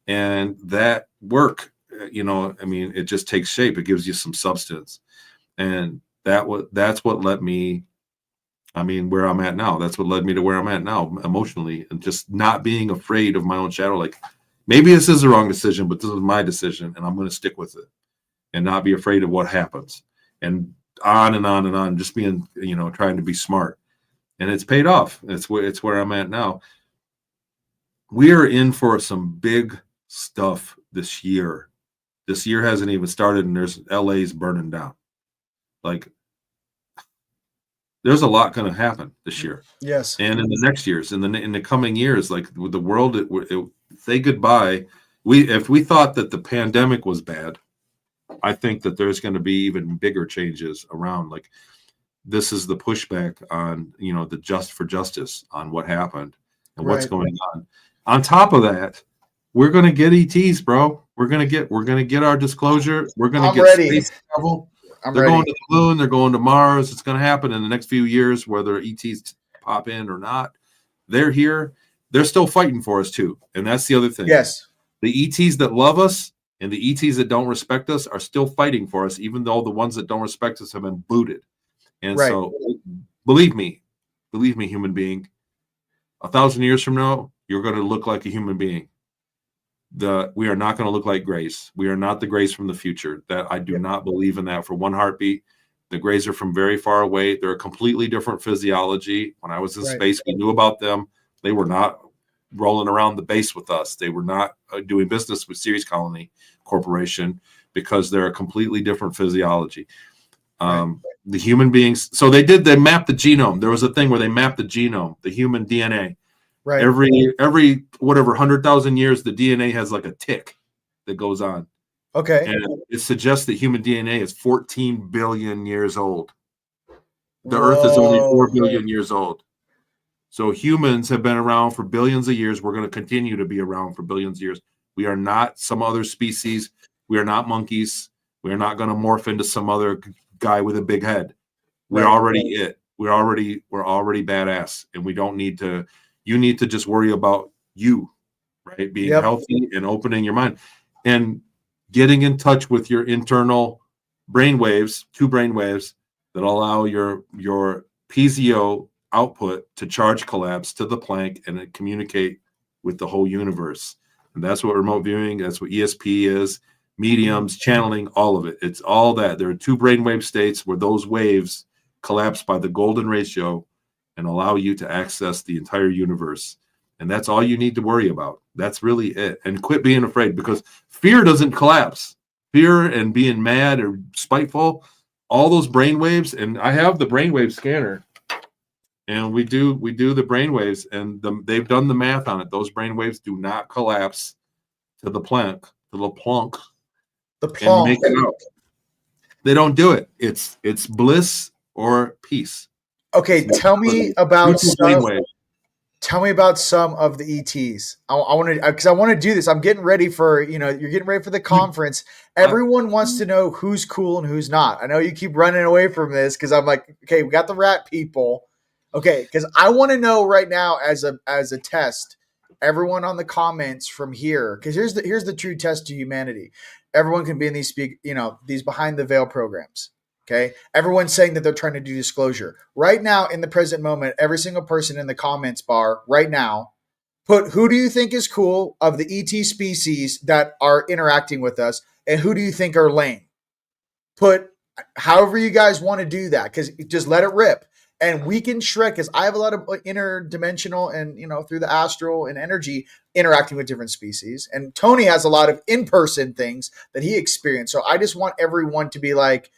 And that work, you know, I mean, it just takes shape. It gives you some substance. And that's what let me, I mean, where I'm at now. That's what led me to where I'm at now emotionally, and just not being afraid of my own shadow. Like, maybe this is the wrong decision, but this is my decision and I'm going to stick with it and not be afraid of what happens. And on and on and on, just being, you know, trying to be smart. And it's paid off. It's where I'm at now. We are in for some big stuff this year. This year hasn't even started and there's LA's burning down. Like, there's a lot going to happen this year. Yes. And in the next years, in the coming years, like with the world, it say goodbye. If we thought that the pandemic was bad, I think that there's going to be even bigger changes around. Like, this is the pushback on, you know, the just for justice on what happened and what's going on. On top of that, we're going to get ETs, bro. We're going to get our disclosure. We're going to get ready. space travel. They're ready. going to the moon. They're going to Mars. It's going to happen in the next few years, whether ETs pop in or not. They're here. They're still fighting for us too. And that's the other thing. Yes. The ETs that love us and the ETs that don't respect us are still fighting for us, even though the ones that don't respect us have been booted. And so believe me, human being, 1,000 years from now, you're going to look like a human being. We are not going to look like Grace. We are not the Grace from the future. That I do not believe in that for one heartbeat. The Grays are from very far away. They're a completely different physiology. When I was in space, we knew about them. They were not rolling around the base with us. They were not doing business with Series Colony Corporation because they're a completely different physiology. The human beings. So they mapped the genome. There was a thing where they mapped the genome, the human DNA. Right. Every whatever 100,000 years, the DNA has like a tick that goes on. Okay. And it suggests that human DNA is 14 billion years old. The Earth is only 4 billion years old. So humans have been around for billions of years. We're going to continue to be around for billions of years. We are not some other species. We are not monkeys. We are not going to morph into some other guy with a big head. We're already it. We're already badass, and we don't need to. You need to just worry about you, right? Being healthy and opening your mind and getting in touch with your internal brain waves, 2 brain waves that allow your PZO output to charge collapse to the Planck and communicate with the whole universe. And that's what remote viewing, that's what ESP is. mediums, channeling, all of it. It's all that. There are 2 brainwave states where those waves collapse by the golden ratio and allow you to access the entire universe. And that's all you need to worry about. That's really it. And quit being afraid, because fear doesn't collapse. Fear and being mad or spiteful, all those brainwaves, and I have the brainwave scanner, and we do the brainwaves, and they've done the math on it. Those brainwaves do not collapse to the plunk, The and plonk. make it out. They don't do it. It's bliss or peace. Okay, tell me about Neutral brainwave. Tell me about some of the ETs. I want to, because I want to do this. I'm getting ready for, you're getting ready for the conference. Everyone wants to know who's cool and who's not. I know you keep running away from this because I'm like, okay, we got the rat people. Okay, because I want to know right now as a test, everyone on the comments from here, because here's the true test to humanity. Everyone can be in these these behind the veil programs. Okay. Everyone's saying that they're trying to do disclosure right now in the present moment. Every single person in the comments bar right now, put who do you think is cool of the ET species that are interacting with us, and who do you think are lame? Put however you guys want to do that, because just let it rip. And we can Shrek, because I have a lot of interdimensional and through the astral and energy interacting with different species. And Tony has a lot of in-person things that he experienced. So I just want everyone to be like,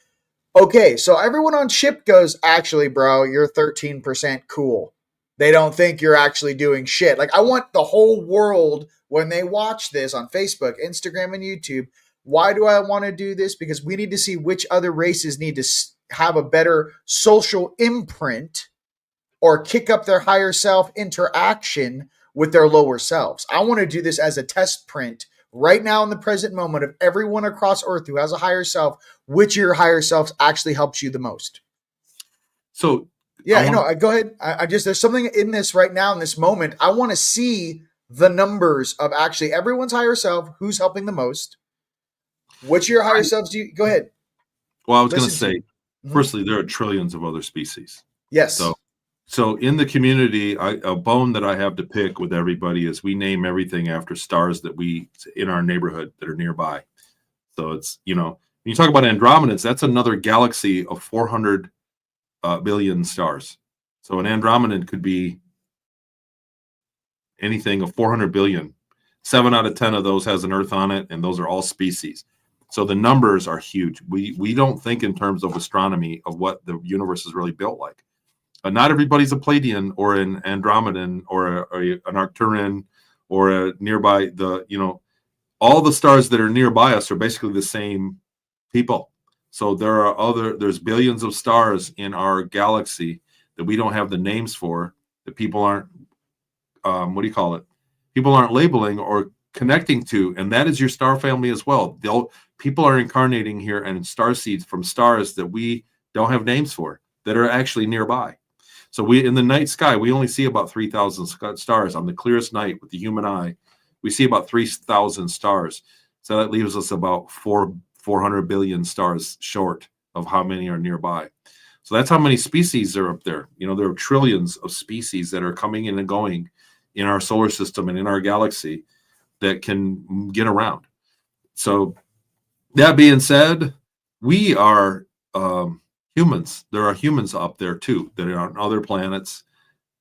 okay, so everyone on ship goes, actually, bro, you're 13% cool. They don't think you're actually doing shit. Like, I want the whole world, when they watch this on Facebook, Instagram, and YouTube, why do I want to do this? Because we need to see which other races need to have a better social imprint or kick up their higher self interaction with their lower selves. I want to do this as a test print right now in the present moment of everyone across Earth who has a higher self. Which of your higher selves actually helps you the most? So yeah, go ahead. I just, there's something in this right now in this moment. I want to see the numbers of actually everyone's higher self, who's helping the most. Which of your higher selves do you, go ahead. Well, I was going to say, firstly, there are trillions of other species. Yes. So in the community, a bone that I have to pick with everybody is we name everything after stars that in our neighborhood that are nearby. So it's, when you talk about Andromedans, that's another galaxy of 400 billion stars. So an Andromedan could be anything of 400 billion. 7 out of 10 of those has an Earth on it, and those are all species. So the numbers are huge. We don't think in terms of astronomy of what the universe is really built like. Not everybody's a Pleiadian or an Andromedan or an Arcturan or a nearby. All the stars that are nearby us are basically the same people. So there's billions of stars in our galaxy that we don't have the names for, that people aren't people aren't labeling or connecting to, and that is your star family as well. People are incarnating here and star seeds from stars that we don't have names for that are actually nearby. So in the night sky, we only see about 3,000 stars. On the clearest night with the human eye, we see about 3,000 stars. So that leaves us about 400 billion stars short of how many are nearby. So that's how many species are up there. There are trillions of species that are coming in and going in our solar system and in our galaxy that can get around. So that being said, we are humans. There are humans up there too that are on other planets,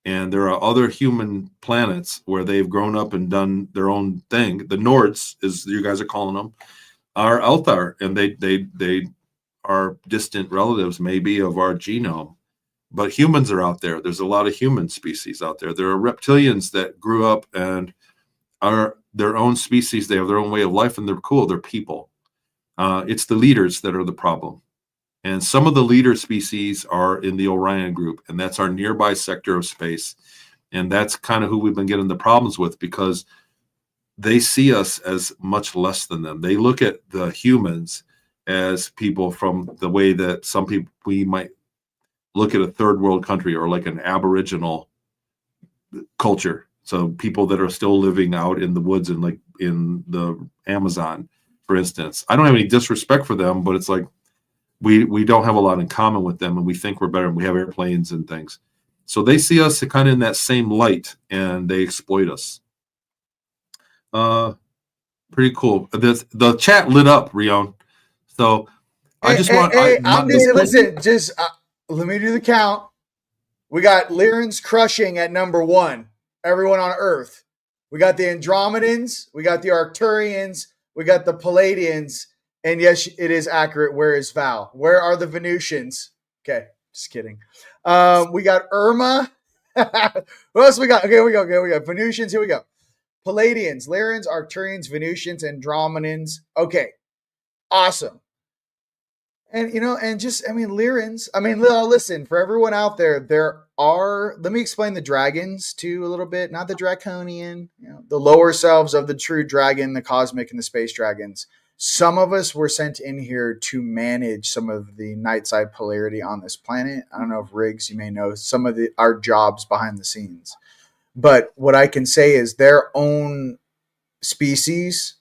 and there are other human planets where they've grown up and done their own thing. The Nords, as you guys are calling them, are out there, and they are distant relatives maybe of our genome, but humans are out there. There's a lot of human species out there. There are reptilians that grew up and are their own species. They have their own way of life, and they're cool. They're people. It's the leaders that are the problem. And some of the leader species are in the Orion group, and that's our nearby sector of space. And that's kind of who we've been getting the problems with, because they see us as much less than them. They look at the humans as people from the way that some people, we might look at a third world country or like an Aboriginal culture. So people that are still living out in the woods and like in the Amazon, for instance. I don't have any disrespect for them, but it's like, we don't have a lot in common with them, and we think we're better, and we have airplanes and things. So they see us kind of in that same light, and they exploit us. Pretty cool. The chat lit up, Rion. So I just want. Listen. Just let me do the count. We got Lyran's crushing at number 1. Everyone on Earth. We got the Andromedans. We got the Arcturians. We got the Palladians. And yes, it is accurate. Where is Val? Where are the Venusians? Okay, just kidding. We got Irma. What else we got? Okay, we go. Venusians. Here we go. Palladians, Lyrans, Arcturians, Venusians, Andromedans. Okay, awesome. And Lyrans. Listen, for everyone out there are. Let me explain the dragons too a little bit. Not the draconian, the lower selves of the true dragon, the cosmic, and the space dragons. Some of us were sent in here to manage some of the night side polarity on this planet. I don't know if Riggs, you may know some of our jobs behind the scenes. But what I can say is their own species,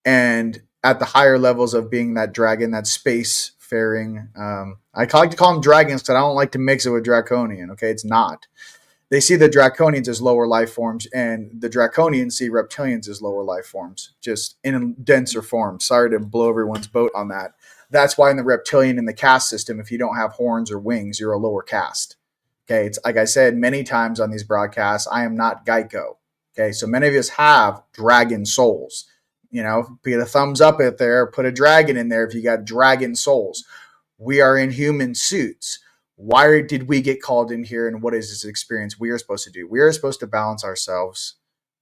and at the higher levels of being that dragon, that space faring. I like to call them dragons because I don't like to mix it with draconian. Okay, it's not. They see the draconians as lower life forms, and the draconians see reptilians as lower life forms, just in a denser form. Sorry to blow everyone's boat on that. That's why in the reptilian, in the caste system, if you don't have horns or wings, you're a lower caste. Okay, it's like I said many times on these broadcasts, I am not Geico. Okay, so many of us have dragon souls. Put a thumbs up out there, put a dragon in there if you got dragon souls. We are in human suits. Why did we get called in here, and what is this experience we are supposed to do? We are supposed to balance ourselves.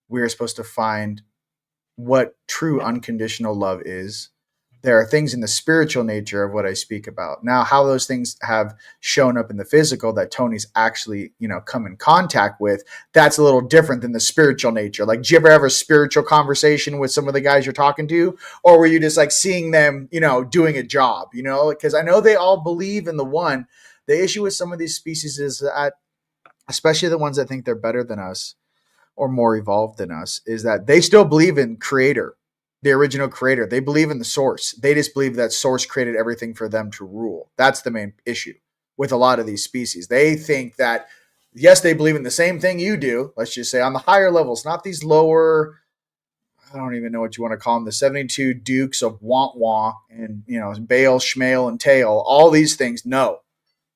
We are supposed to find what true unconditional love is. There are things in the spiritual nature of what I speak about. Now, how those things have shown up in the physical that Tony's actually, come in contact with, that's a little different than the spiritual nature. Like, did you ever have a spiritual conversation with some of the guys you're talking to? Or were you just like seeing them, doing a job, because I know they all believe in the one. The issue with some of these species is that, especially the ones that think they're better than us or more evolved than us, is that they still believe in creator. The original creator. They believe in the source. They just believe that source created everything for them to rule. That's the main issue with a lot of these species. They think that, yes, they believe in the same thing you do. Let's just say on the higher levels, not these lower, I don't even know what you want to call them, the 72 dukes of Wah and, Baal, Shmael, and Tail, all these things. No.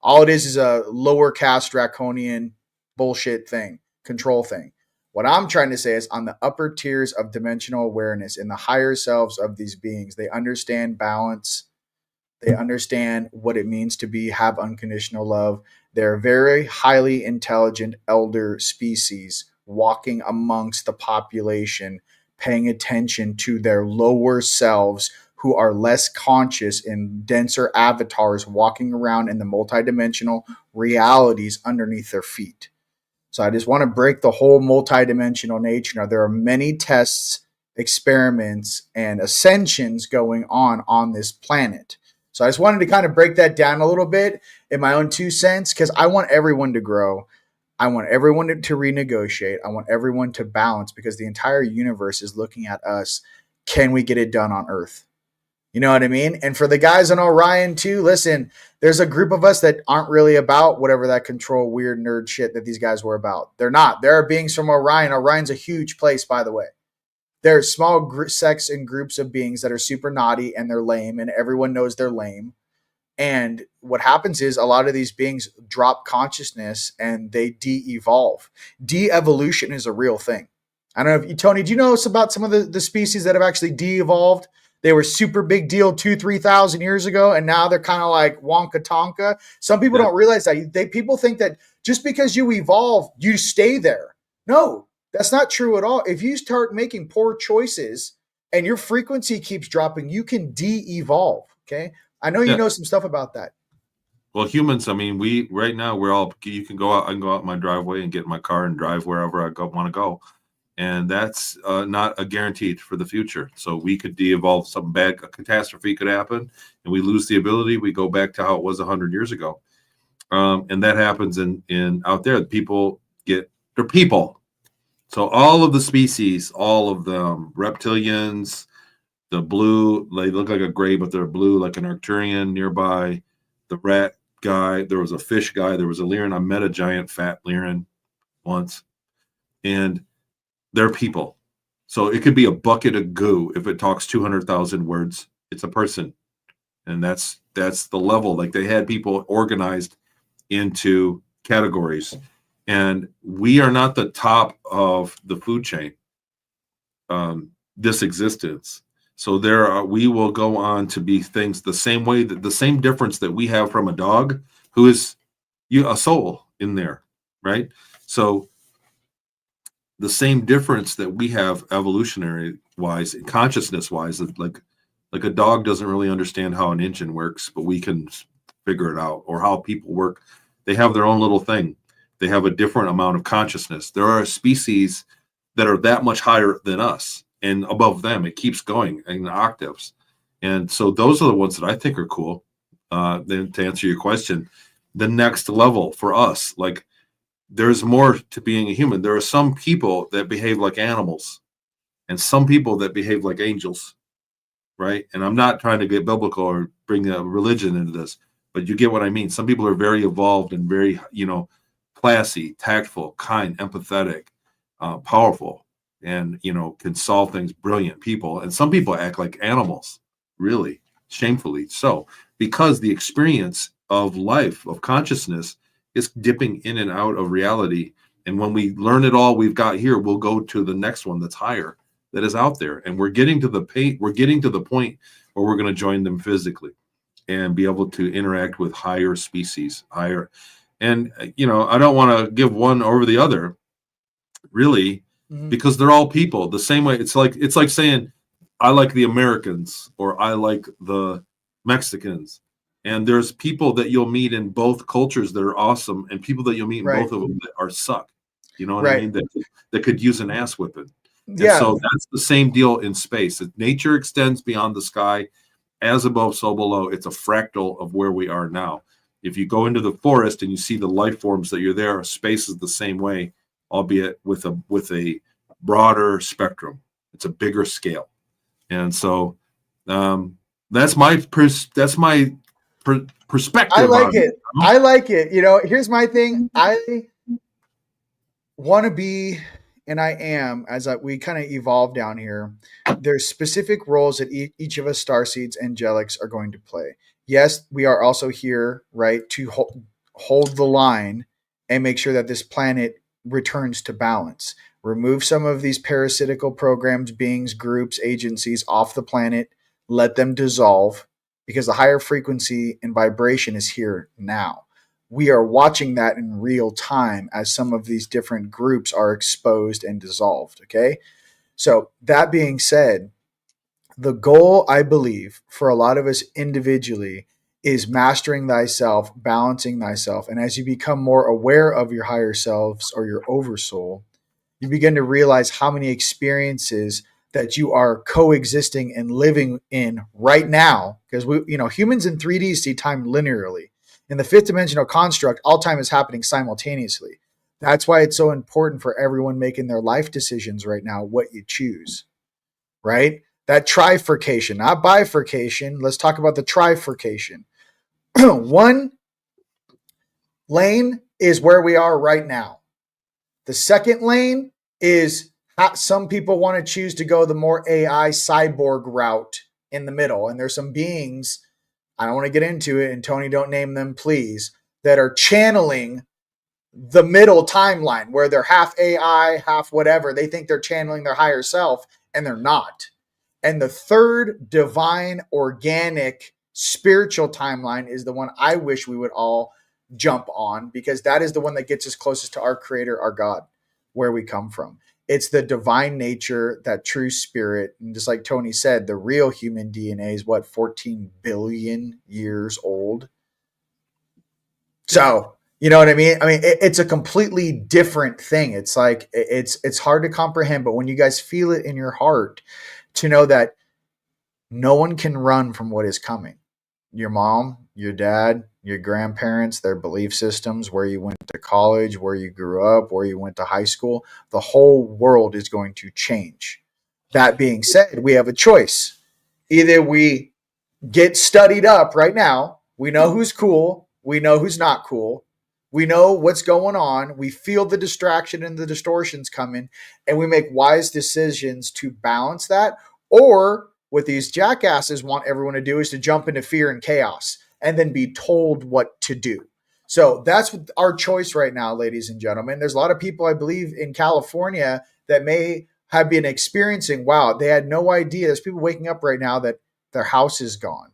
All it is a lower caste draconian bullshit thing, control thing. What I'm trying to say is on the upper tiers of dimensional awareness, in the higher selves of these beings, they understand balance. They understand what it means to have unconditional love. They're a very highly intelligent elder species walking amongst the population, paying attention to their lower selves who are less conscious in denser avatars walking around in the multidimensional realities underneath their feet. So I just want to break the whole multidimensional nature. Now, there are many tests, experiments, and ascensions going on this planet. So I just wanted to kind of break that down a little bit in my own 2 cents, because I want everyone to grow. I want everyone to renegotiate. I want everyone to balance, because the entire universe is looking at us. Can we get it done on Earth? You know what I mean? And for the guys on Orion too, listen, there's a group of us that aren't really about whatever that control weird nerd shit that these guys were about. They're not. There are beings from Orion. Orion's a huge place, by the way. There's small sects and groups of beings that are super naughty and they're lame, and everyone knows they're lame. And what happens is a lot of these beings drop consciousness and they de-evolve. De-evolution is a real thing. I don't know if Tony, do you know about some of the species that have actually de-evolved? They were super big deal 2,000-3,000 years ago, and now they're kind of like Wonka Tonka. Some people don't realize that. People think that just because you evolve, you stay there. No, that's not true at all. If you start making poor choices and your frequency keeps dropping, you can de-evolve, okay? I know you know some stuff about that. Well, humans, I mean, right now, you can go out, I can go out my driveway and get in my car and drive wherever I want to go. And that's not a guarantee for the future. So we could de-evolve, something bad, a catastrophe could happen, and we lose the ability. We go back to how it was 100 years ago. And that happens in out there. They're people. So all of the species, all of them, reptilians, the blue, they look like a gray, but they're blue, like an Arcturian nearby. The rat guy, there was a fish guy, there was a Lyran. I met a giant fat Lyran once. And they're people. So it could be a bucket of goo. If it talks 200,000 words, it's a person. And that's the level. Like they had people organized into categories. And we are not the top of the food chain, this existence. So we will go on to be things the same way, that the same difference that we have from a dog who is a soul in there, right? So the same difference that we have evolutionary wise, consciousness wise, like a dog doesn't really understand how an engine works, but we can figure it out, or how people work. They have their own little thing. They have a different amount of consciousness. There are species that are that much higher than us, and above them, it keeps going in octaves. And so those are the ones that I think are cool. Then to answer your question, the next level for us, like there's more to being a human. There are some people that behave like animals and some people that behave like angels, right? And I'm not trying to get biblical or bring a religion into this, but you get what I mean. Some people are very evolved and very, classy, tactful, kind, empathetic, powerful, and, can solve things, brilliant people. And some people act like animals, really, shamefully so, because the experience of life, of consciousness, is dipping in and out of reality. And when we learn it all we've got here, we'll go to the next one that's higher, that is out there. And we're getting to the point where we're going to join them physically and be able to interact with higher species, and I don't want to give one over the other, really, because they're all people the same way. It's like saying I like the Americans or I like the Mexicans. And there's people that you'll meet in both cultures that are awesome, and people that you'll meet in both of them that are suck. You know what I mean? That could use an ass whipping. Yeah. And so that's the same deal in space. Nature extends beyond the sky, as above, so below. It's a fractal of where we are now. If you go into the forest and you see the life forms that you're there, space is the same way, albeit with a broader spectrum. It's a bigger scale, and so that's my perspective. I like it. I like it. Here's my thing. I want to be, and I am, we kind of evolve down here. There's specific roles that each of us starseeds, angelics, are going to play. Yes, we are also here, right, to hold the line and make sure that this planet returns to balance. Remove some of these parasitical programs, beings, groups, agencies off the planet. Let them dissolve, because the higher frequency and vibration is here now. We are watching that in real time as some of these different groups are exposed and dissolved, okay? So that being said, the goal, I believe, for a lot of us individually is mastering thyself, balancing thyself. And as you become more aware of your higher selves or your oversoul, you begin to realize how many experiences that you are coexisting and living in right now. Because humans in 3D see time linearly. In the fifth dimensional construct, all time is happening simultaneously. That's why it's so important for everyone making their life decisions right now, what you choose, right? That trifurcation, not bifurcation. Let's talk about the trifurcation. One lane is where we are right now. The second lane is how some people want to choose to go the more AI cyborg route in the middle. And there's some beings, I don't want to get into it, and Tony, don't name them, please, that are channeling the middle timeline where they're half AI, half whatever. They think they're channeling their higher self, and they're not. And the third divine, organic, spiritual timeline is the one I wish we would all jump on, because that is the one that gets us closest to our creator, our God, where we come from. It's the divine nature, that true spirit. And just like Tony said, the real human DNA is 14 billion years old. So, you know what I mean? It's a completely different thing. It's like, it's hard to comprehend, but when you guys feel it in your heart, to know that no one can run from what is coming. Your mom, your dad, your grandparents, their belief systems, where you went to college, where you grew up, where you went to high school, the whole world is going to change. That being said, we have a choice. Either we get studied up right now, we know who's cool, we know who's not cool, We know what's going on. We feel the distraction and the distortions coming, and we make wise decisions to balance that. Or what these jackasses want everyone to do is to jump into fear and chaos and then be told what to do. So that's our choice right now, ladies and gentlemen. There's a lot of people, I believe, in California that may have been experiencing, wow, they had no idea. There's people waking up right now that their house is gone.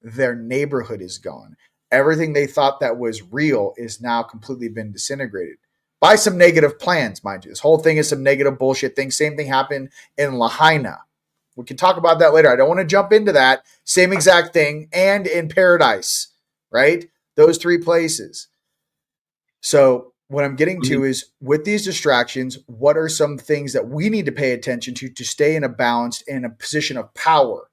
Their neighborhood is gone. Everything they thought that was real is now completely been disintegrated by some negative plans, mind you. This whole thing is some negative bullshit thing. Same thing happened in Lahaina. We can talk about that later. I don't want to jump into that. Same exact thing. And in Paradise, right? Those three places. So what I'm getting to is with these distractions, what are some things that we need to pay attention to stay in a balanced, in a position of power?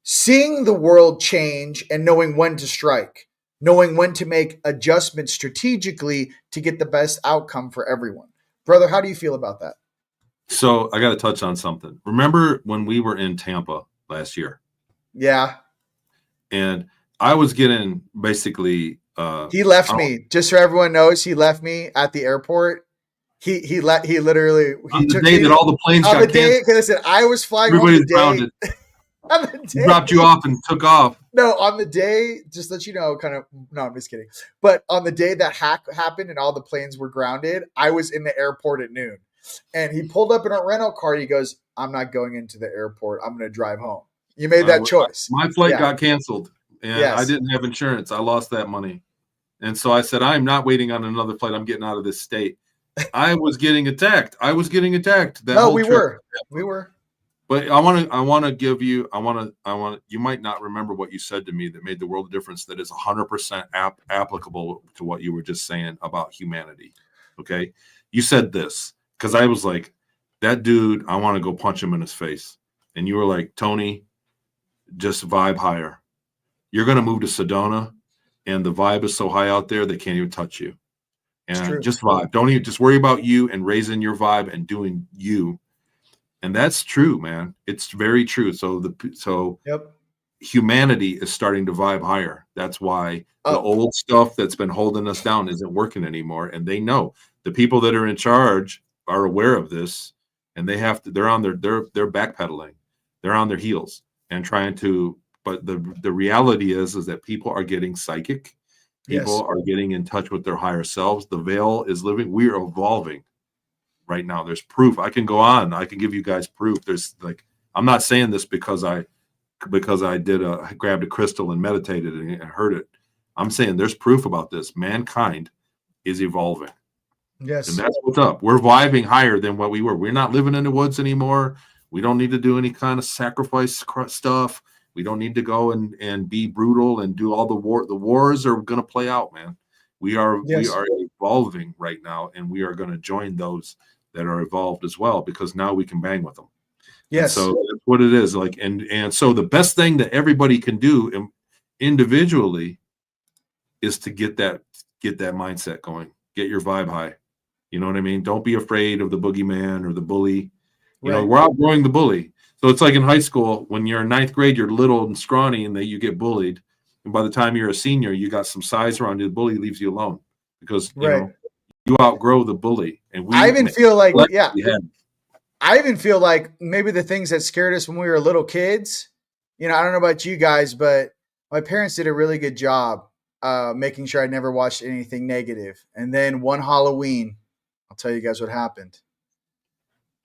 Seeing the world change and knowing when to strike, knowing when to make adjustments strategically to get the best outcome for everyone. Brother, how do you feel about that? So I got to touch on something. Remember when we were in Tampa last year? Yeah. And I was getting basically. He left me. Just so everyone knows, he left me at the airport. He literally on the day that all the planes got canceled. Listen, I was flying Everybody's home the day. On the day, dropped you off and took off. No, on the day, just let you know, no, I'm just kidding. But on the day that hack happened and all the planes were grounded, I was in the airport at noon. And he pulled up in a rental car. He goes, I'm not going into the airport. I'm going to drive home. You made that choice. My flight got canceled, and I didn't have insurance. I lost that money. And so I said, I'm not waiting on another flight. I'm getting out of this state. I was getting attacked. No, we were. But I want to give you, you might not remember what you said to me that made the world a difference that is 100% applicable to what you were just saying about humanity. Okay. You said this because I was like, that dude, I want to go punch him in his face. And you were like, Tony, just vibe higher. You're going to move to Sedona and the vibe is so high out there, they can't even touch you. And just vibe. Don't even just worry about you and raising your vibe and doing you. And that's true, man. It's very true. So humanity is starting to vibe higher. That's why the old stuff that's been holding us down isn't working anymore. And they know the people that are in charge are aware of this, and they're on they're backpedaling. They're on their heels and trying to, but the reality is that people are getting psychic. People are getting in touch with their higher selves. The veil is living. We are evolving. Right now, there's proof. I can go on. I can give you guys proof. There's I'm not saying this because I grabbed a crystal and meditated and heard it. I'm saying there's proof about this. Mankind is evolving. Yes. And that's what's up. We're vibing higher than what we were. We're not living in the woods anymore. We don't need to do any kind of sacrifice stuff. We don't need to go and be brutal and do all the war. The wars are going to play out, man. We are evolving right now, and we are going to join those that are evolved as well, because now we can bang with them. Yes. And so that's what it is. And so the best thing that everybody can do individually is to get that mindset going, get your vibe high. You know what I mean? Don't be afraid of the boogeyman or the bully. You know, we're outgrowing the bully. So it's like in high school, when you're in ninth grade, you're little and scrawny and you get bullied. And by the time you're a senior, you got some size around you. The bully leaves you alone because you outgrow the bully. And I even feel like maybe the things that scared us when we were little kids, I don't know about you guys, but my parents did a really good job making sure I never watched anything negative. And then one Halloween, I'll tell you guys what happened.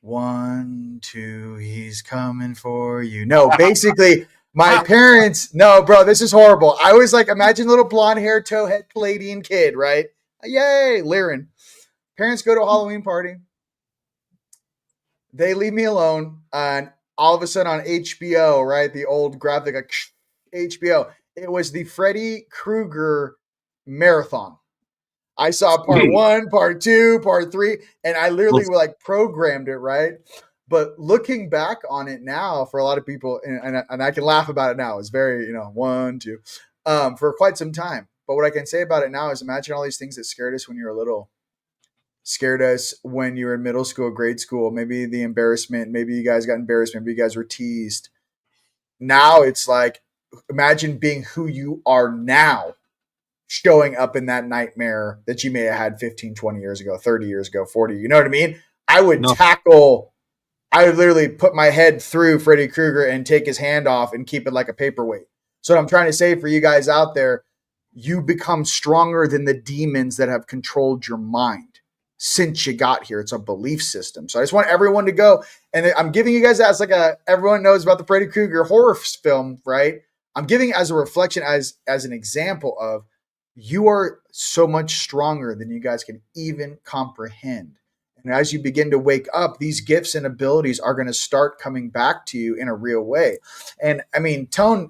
1, 2, he's coming for you. No, basically my parents, no, bro, this is horrible. I was like, imagine little blonde hair, towhead Palladian kid, right? Yay, Lyran. Parents go to a Halloween party. They leave me alone. And all of a sudden on HBO, right? The old graphic, like HBO. It was the Freddy Krueger marathon. I saw part 1, part 2, part 3, and I literally programmed it, right? But looking back on it now, for a lot of people, and I can laugh about it now, it's very, 1, 2, for quite some time. But what I can say about it now is imagine all these things that scared us when you were little, scared us when you were in middle school, grade school, maybe the embarrassment, maybe you guys got embarrassed, maybe you guys were teased. Now it's like, imagine being who you are now. showing up in that nightmare that you may have had 15, 20 years ago, 30 years ago, 40. You know what I mean? I would literally put my head through Freddy Krueger and take his hand off and keep it like a paperweight. So what I'm trying to say for you guys out there, you become stronger than the demons that have controlled your mind since you got here. It's a belief system. So I just want everyone to go. And I'm giving you guys that as like everyone knows about the Freddy Krueger horror film, right? I'm giving it as a reflection, as an example of you are so much stronger than you guys can even comprehend. And as you begin to wake up, these gifts and abilities are going to start coming back to you in a real way. And I mean, Tony,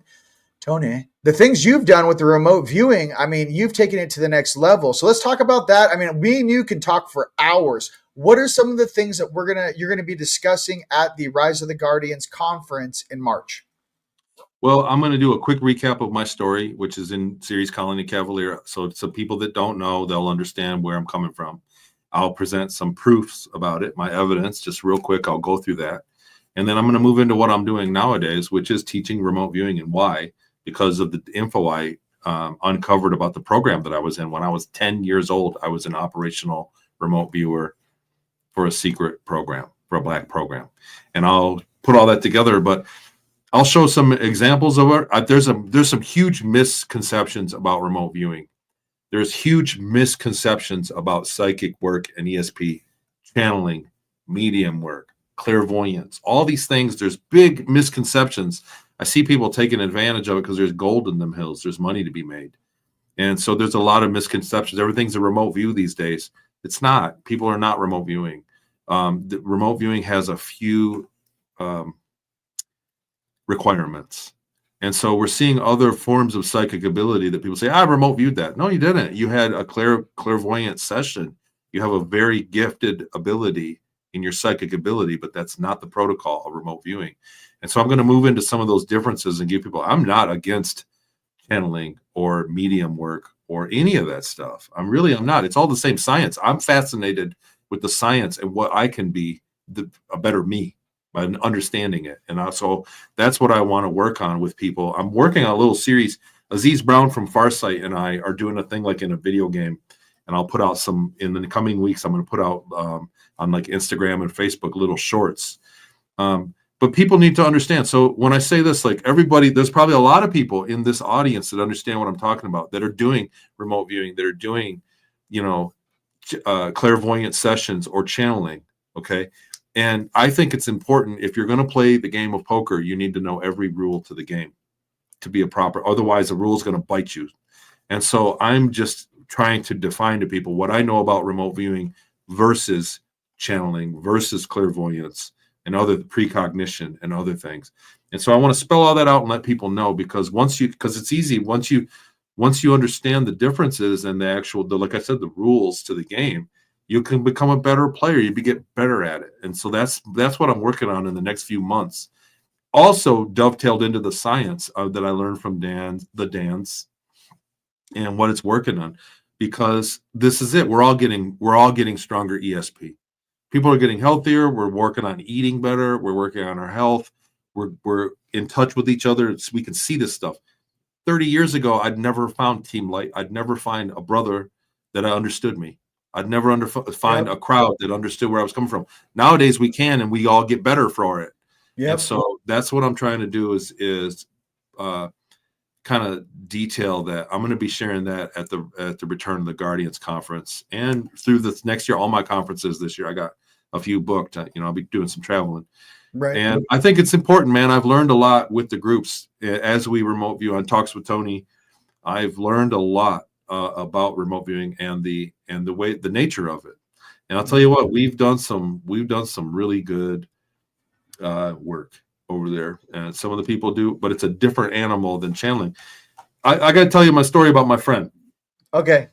the things you've done with the remote viewing, I mean, you've taken it to the next level. So let's talk about that. I mean, me and you can talk for hours. What are some of the things that you're going to be discussing at the Rise of the Guardians conference in March? Well, I'm going to do a quick recap of my story, which is in series Colony Cavalier. So people that don't know, they'll understand where I'm coming from. I'll present some proofs about it, my evidence, just real quick. I'll go through that. And then I'm going to move into what I'm doing nowadays, which is teaching remote viewing, and why, because of the info I uncovered about the program that I was in. When I was 10 years old, I was an operational remote viewer for a secret program, for a black program. And I'll put all that together, but I'll show some examples of it. There's some huge misconceptions about remote viewing. There's huge misconceptions about psychic work and ESP, channeling, medium work, clairvoyance, all these things. There's big misconceptions. I see people taking advantage of it because there's gold in them hills. There's money to be made. And so there's a lot of misconceptions. Everything's a remote view these days. It's not. People are not remote viewing. The remote viewing has a few requirements. And so we're seeing other forms of psychic ability that people say, I remote viewed that. No, you didn't. You had a clairvoyant session. You have a very gifted ability in your psychic ability, but that's not the protocol of remote viewing. And so I'm going to move into some of those differences and give people, I'm not against channeling or medium work or any of that stuff. I'm not. It's all the same science. I'm fascinated with the science and what I can be a better me by understanding it. And so that's what I want to work on with people. I'm working on a little series. Aziz Brown from Farsight and I are doing a thing like in a video game. And I'll put out some in the coming weeks. I'm going to put out on like Instagram and Facebook little shorts. But people need to understand. So when I say this, like everybody, there's probably a lot of people in this audience that understand what I'm talking about, that are doing remote viewing, that are doing, clairvoyant sessions or channeling. Okay. And I think it's important, if you're going to play the game of poker, you need to know every rule to the game to be otherwise the rule is going to bite you. And so I'm just trying to define to people what I know about remote viewing versus channeling versus clairvoyance and other precognition and other things. And so I want to spell all that out and let people know, because it's easy. Once you understand the differences and like I said, the rules to the game, you can become a better player. You get better at it. And so that's what I'm working on in the next few months. Also dovetailed into the science that I learned from the Dans and what it's working on, because this is it. We're all getting stronger ESP. People are getting healthier. We're working on eating better. We're working on our health. We're in touch with each other. So we can see this stuff. 30 years ago, I'd never found Team Light. I'd never find a brother that understood me. I'd never find a crowd that understood where I was coming from. Nowadays we can, and we all get better for it. Yeah. So that's what I'm trying to do is kind of detail that. I'm going to be sharing that at the Return of the Guardians conference, and through this next year, all my conferences this year. I got a few booked. I'll be doing some traveling. Right. And I think it's important, man. I've learned a lot with the groups as we remote view on Talks with Tony. I've learned a lot about remote viewing and the nature of it. And I'll tell you what, we've done some really good work over there, and some of the people do, but it's a different animal than channeling. I got to tell you my story about my friend. Okay.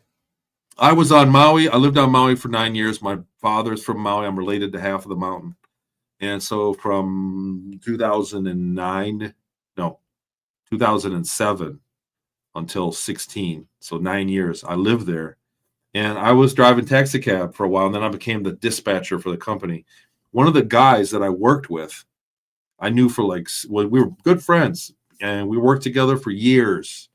I was on Maui. I lived on Maui for 9 years. My father's from Maui. I'm related to half of the mountain. And so from 2007 until 16, so 9 years, I lived there. And I was driving taxi cab for a while, and then I became the dispatcher for the company. One of the guys that I worked with, I knew we were good friends, and we worked together for years.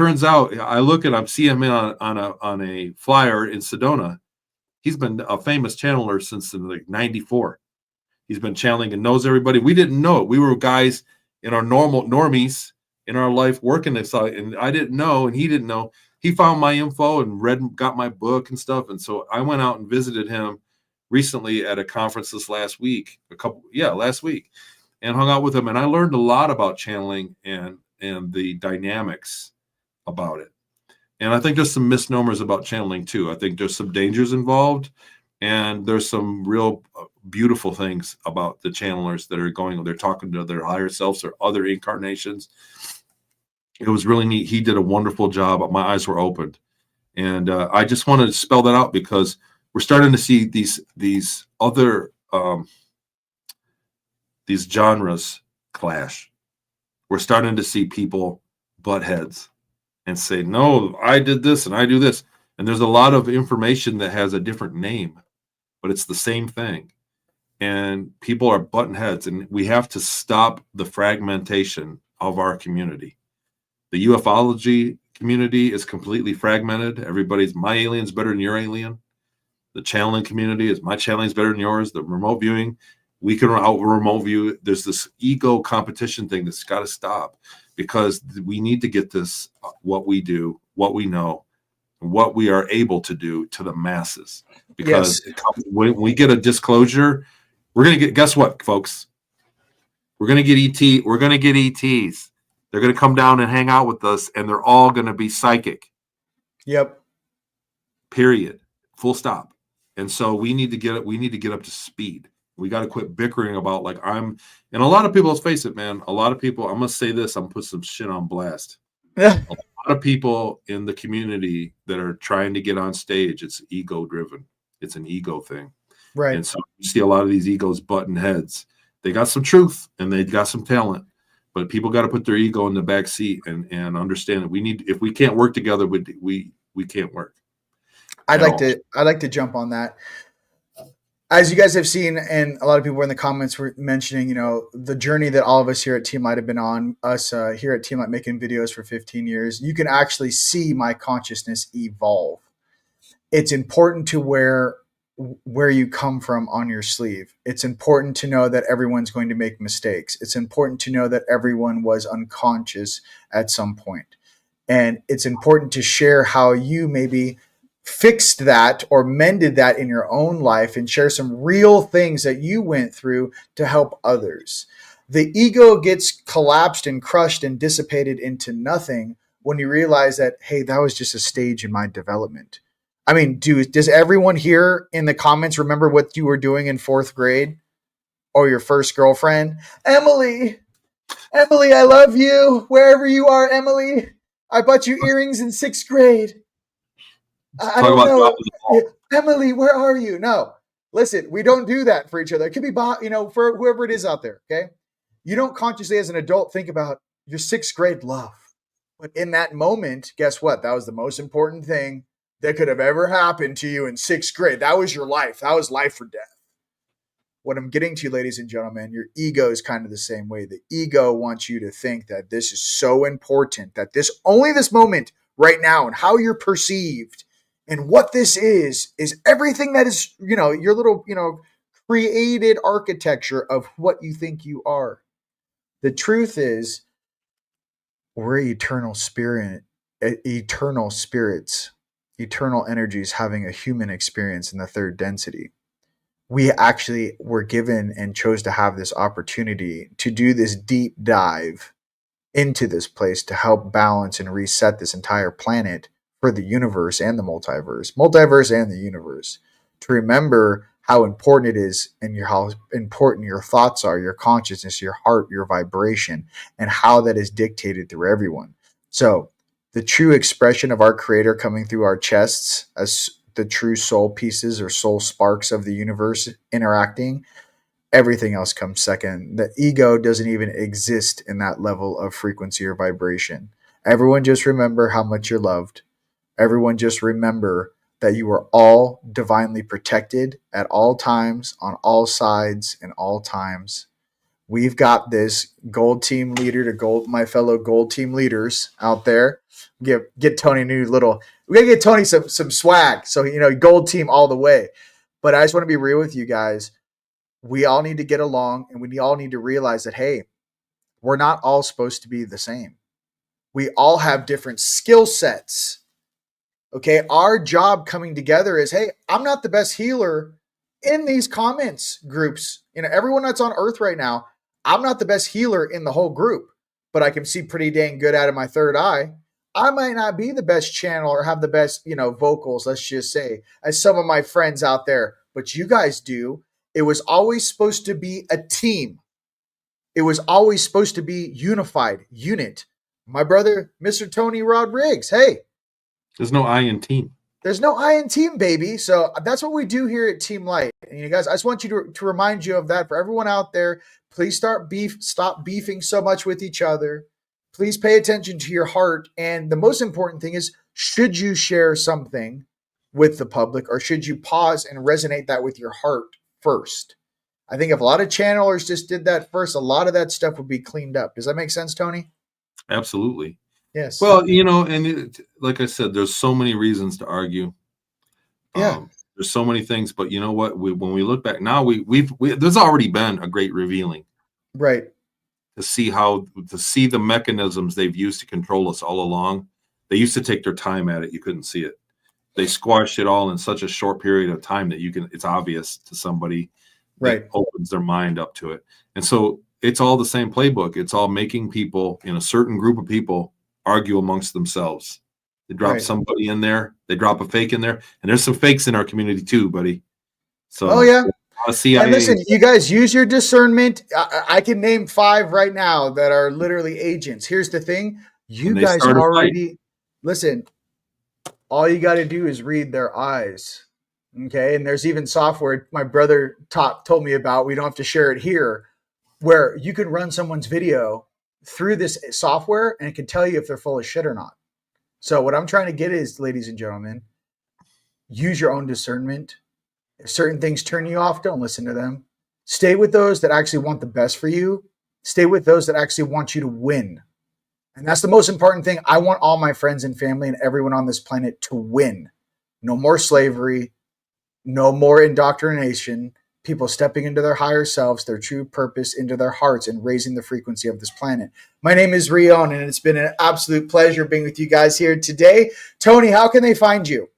turns out I see him on a flyer in Sedona. He's been a famous channeler since like 94. He's been channeling and knows everybody. We didn't know it. We were guys in our normies in our life working this out, and I didn't know, and he didn't know. He found my info and got my book and stuff. And so I went out and visited him recently at a conference last week, last week, and hung out with him. And I learned a lot about channeling and the dynamics about it. And I think there's some misnomers about channeling too. I think there's some dangers involved, and there's some real beautiful things about the channelers that are they're talking to their higher selves or other incarnations. It was really neat. He did a wonderful job. My eyes were opened. And I just wanted to spell that out because we're starting to see these other these genres clash. We're starting to see people butt heads and say, no, I did this and I do this. And there's a lot of information that has a different name, but it's the same thing. And people are butting heads, and we have to stop the fragmentation of our community. The ufology community is completely fragmented. Everybody's my alien's better than your alien. The channeling community is my channeling's better than yours. The remote viewing, we can out remote view. There's this ego competition thing that's got to stop, because we need to get this, what we do, what we know, what we are able to do to the masses. Because when we get a disclosure, we're going to get, guess what, folks? We're going to get ET. We're going to get ETs. They're going to come down and hang out with us, and they're all going to be psychic. Yep. Period. Full stop. And so we need to get it. We need to get up to speed. We got to quit bickering about and a lot of people, let's face it, man, a lot of people, I'm going to say this, I'm going to put some shit on blast. A lot of people in the community that are trying to get on stage, it's ego driven. It's an ego thing. Right. And so you see a lot of these egos butting heads. They got some truth and they got some talent, but people got to put their ego in the back seat and understand that if we can't work together, we can't work. I'd like to jump on that. As you guys have seen, and a lot of people were in the comments were mentioning, the journey that all of us here at Team Light have been on, us here at Team Light making videos for 15 years, you can actually see my consciousness evolve. It's important to wear where you come from on your sleeve. It's important to know that everyone's going to make mistakes. It's important to know that everyone was unconscious at some point. And it's important to share how you maybe fixed that or mended that in your own life and share some real things that you went through to help others. The ego gets collapsed and crushed and dissipated into nothing when you realize that, hey, that was just a stage in my development. I mean, does everyone here in the comments remember what you were doing in 4th grade or your first girlfriend? Emily, I love you. Wherever you are, Emily, I bought you earrings in 6th grade. I don't know. Emily, where are you? No, listen, we don't do that for each other. It could be, for whoever it is out there. Okay. You don't consciously as an adult think about your 6th grade love. But in that moment, guess what? That was the most important thing that could have ever happened to you in 6th grade. That was your life. That was life or death. What I'm getting to, ladies and gentlemen, your ego is kind of the same way. The ego wants you to think that this is so important, that only this moment right now and how you're perceived and what this is everything that is, your little, created architecture of what you think you are. The truth is, we're eternal spirits, eternal energies having a human experience in the 3rd density. We actually were given and chose to have this opportunity to do this deep dive into this place to help balance and reset this entire planet for the universe and the multiverse and the universe, to remember how important it is and how important your thoughts are, your consciousness, your heart, your vibration, and how that is dictated through everyone. So the true expression of our creator coming through our chests as the true soul pieces or soul sparks of the universe interacting, everything else comes second. The ego doesn't even exist in that level of frequency or vibration. Everyone just remember how much you're loved. Everyone just remember that you are all divinely protected at all times, on all sides, and all times. We've got this gold team leader to my fellow gold team leaders out there. Get Tony a new little. We gotta get Tony some swag. So gold team all the way. But I just want to be real with you guys. We all need to get along, and we all need to realize that, hey, we're not all supposed to be the same. We all have different skill sets. Okay, our job coming together is, hey, I'm not the best healer in these comments groups. Everyone that's on Earth right now, I'm not the best healer in the whole group, but I can see pretty dang good out of my third eye. I might not be the best channel or have the best, vocals, let's just say, as some of my friends out there, but you guys do. It was always supposed to be a team. It was always supposed to be unified, unit. My brother, Mr. Tony Rodrigues, hey. There's no I in team. There's no I in team, baby. So that's what we do here at Team Light. And you guys, I just want you to remind you of that. For everyone out there, please stop beefing so much with each other. Please pay attention to your heart. And the most important thing is, should you share something with the public, or should you pause and resonate that with your heart first? I think if a lot of channelers just did that first, a lot of that stuff would be cleaned up. Does that make sense, Tony? Absolutely. Yes. Well, like I said, there's so many reasons to argue. Yeah. There's so many things, but you know what? When we look back now, there's already been a great revealing, right? To see the mechanisms they've used to control us all along. They used to take their time at it. You couldn't see it. They squashed it all in such a short period of time that it's obvious to somebody that opens their mind up to it. And so it's all the same playbook. It's all making people in a certain group of people argue amongst themselves. They drop somebody in there, they drop a fake in there, and there's some fakes in our community too, buddy. So, and listen, you guys use your discernment. I can name 5 right now that are literally agents. Here's the thing: you guys already listen. All you got to do is read their eyes, okay? And there's even software my brother told me about. We don't have to share it here, where you can run someone's video through this software and it can tell you if they're full of shit or not. So what I'm trying to get is, ladies and gentlemen, use your own discernment. If certain things turn you off, don't listen to them. Stay with those that actually want the best for you. Stay with those that actually want you to win. And that's the most important thing. I want all my friends and family and everyone on this planet to win. No more slavery, no more indoctrination, people stepping into their higher selves, their true purpose, into their hearts, and raising the frequency of this planet. My name is Rion, and it's been an absolute pleasure being with you guys here today. Tony, how can they find you?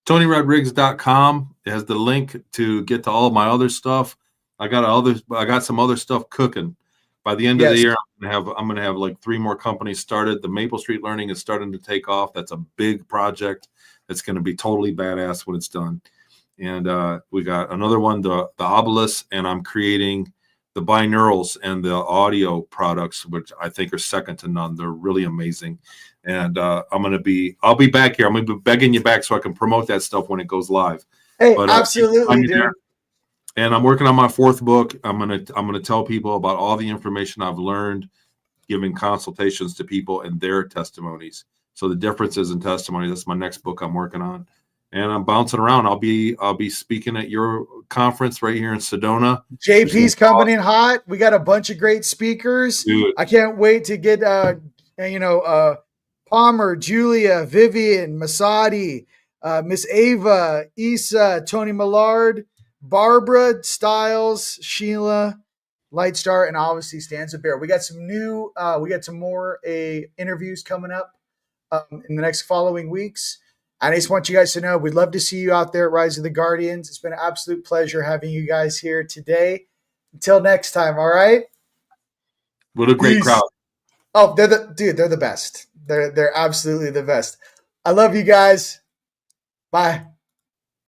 TonyRodrigues.com has the link to get to all of my other stuff. I got some other stuff cooking. By the end of the year, I'm gonna have like 3 more companies started. The Maple Street Learning is starting to take off. That's a big project. That's going to be totally badass when it's done. And we got another one, the Obelisk, and I'm creating the binaurals and the audio products, which I think are second to none. They're really amazing. And I'll be back here. I'm gonna be begging you back so I can promote that stuff when it goes live. Hey, absolutely, dude. And I'm working on my 4th book. I'm gonna tell people about all the information I've learned, giving consultations to people and their testimonies. So the differences in testimony. That's my next book I'm working on. And I'm bouncing around. I'll be speaking at your conference right here in Sedona. JP's coming in hot. We got a bunch of great speakers. I can't wait to get Palmer, Julia, Vivian, Masati, Miss Ava, Issa, Tony Millard, Barbara, Styles, Sheila, Lightstar, and obviously Stanza Bear. We got some more interviews coming up in the next following weeks. And I just want you guys to know, we'd love to see you out there at Rise of the Guardians. It's been an absolute pleasure having you guys here today. Until next time, all right? What a great crowd. Oh, they're the best. They're absolutely the best. I love you guys. Bye.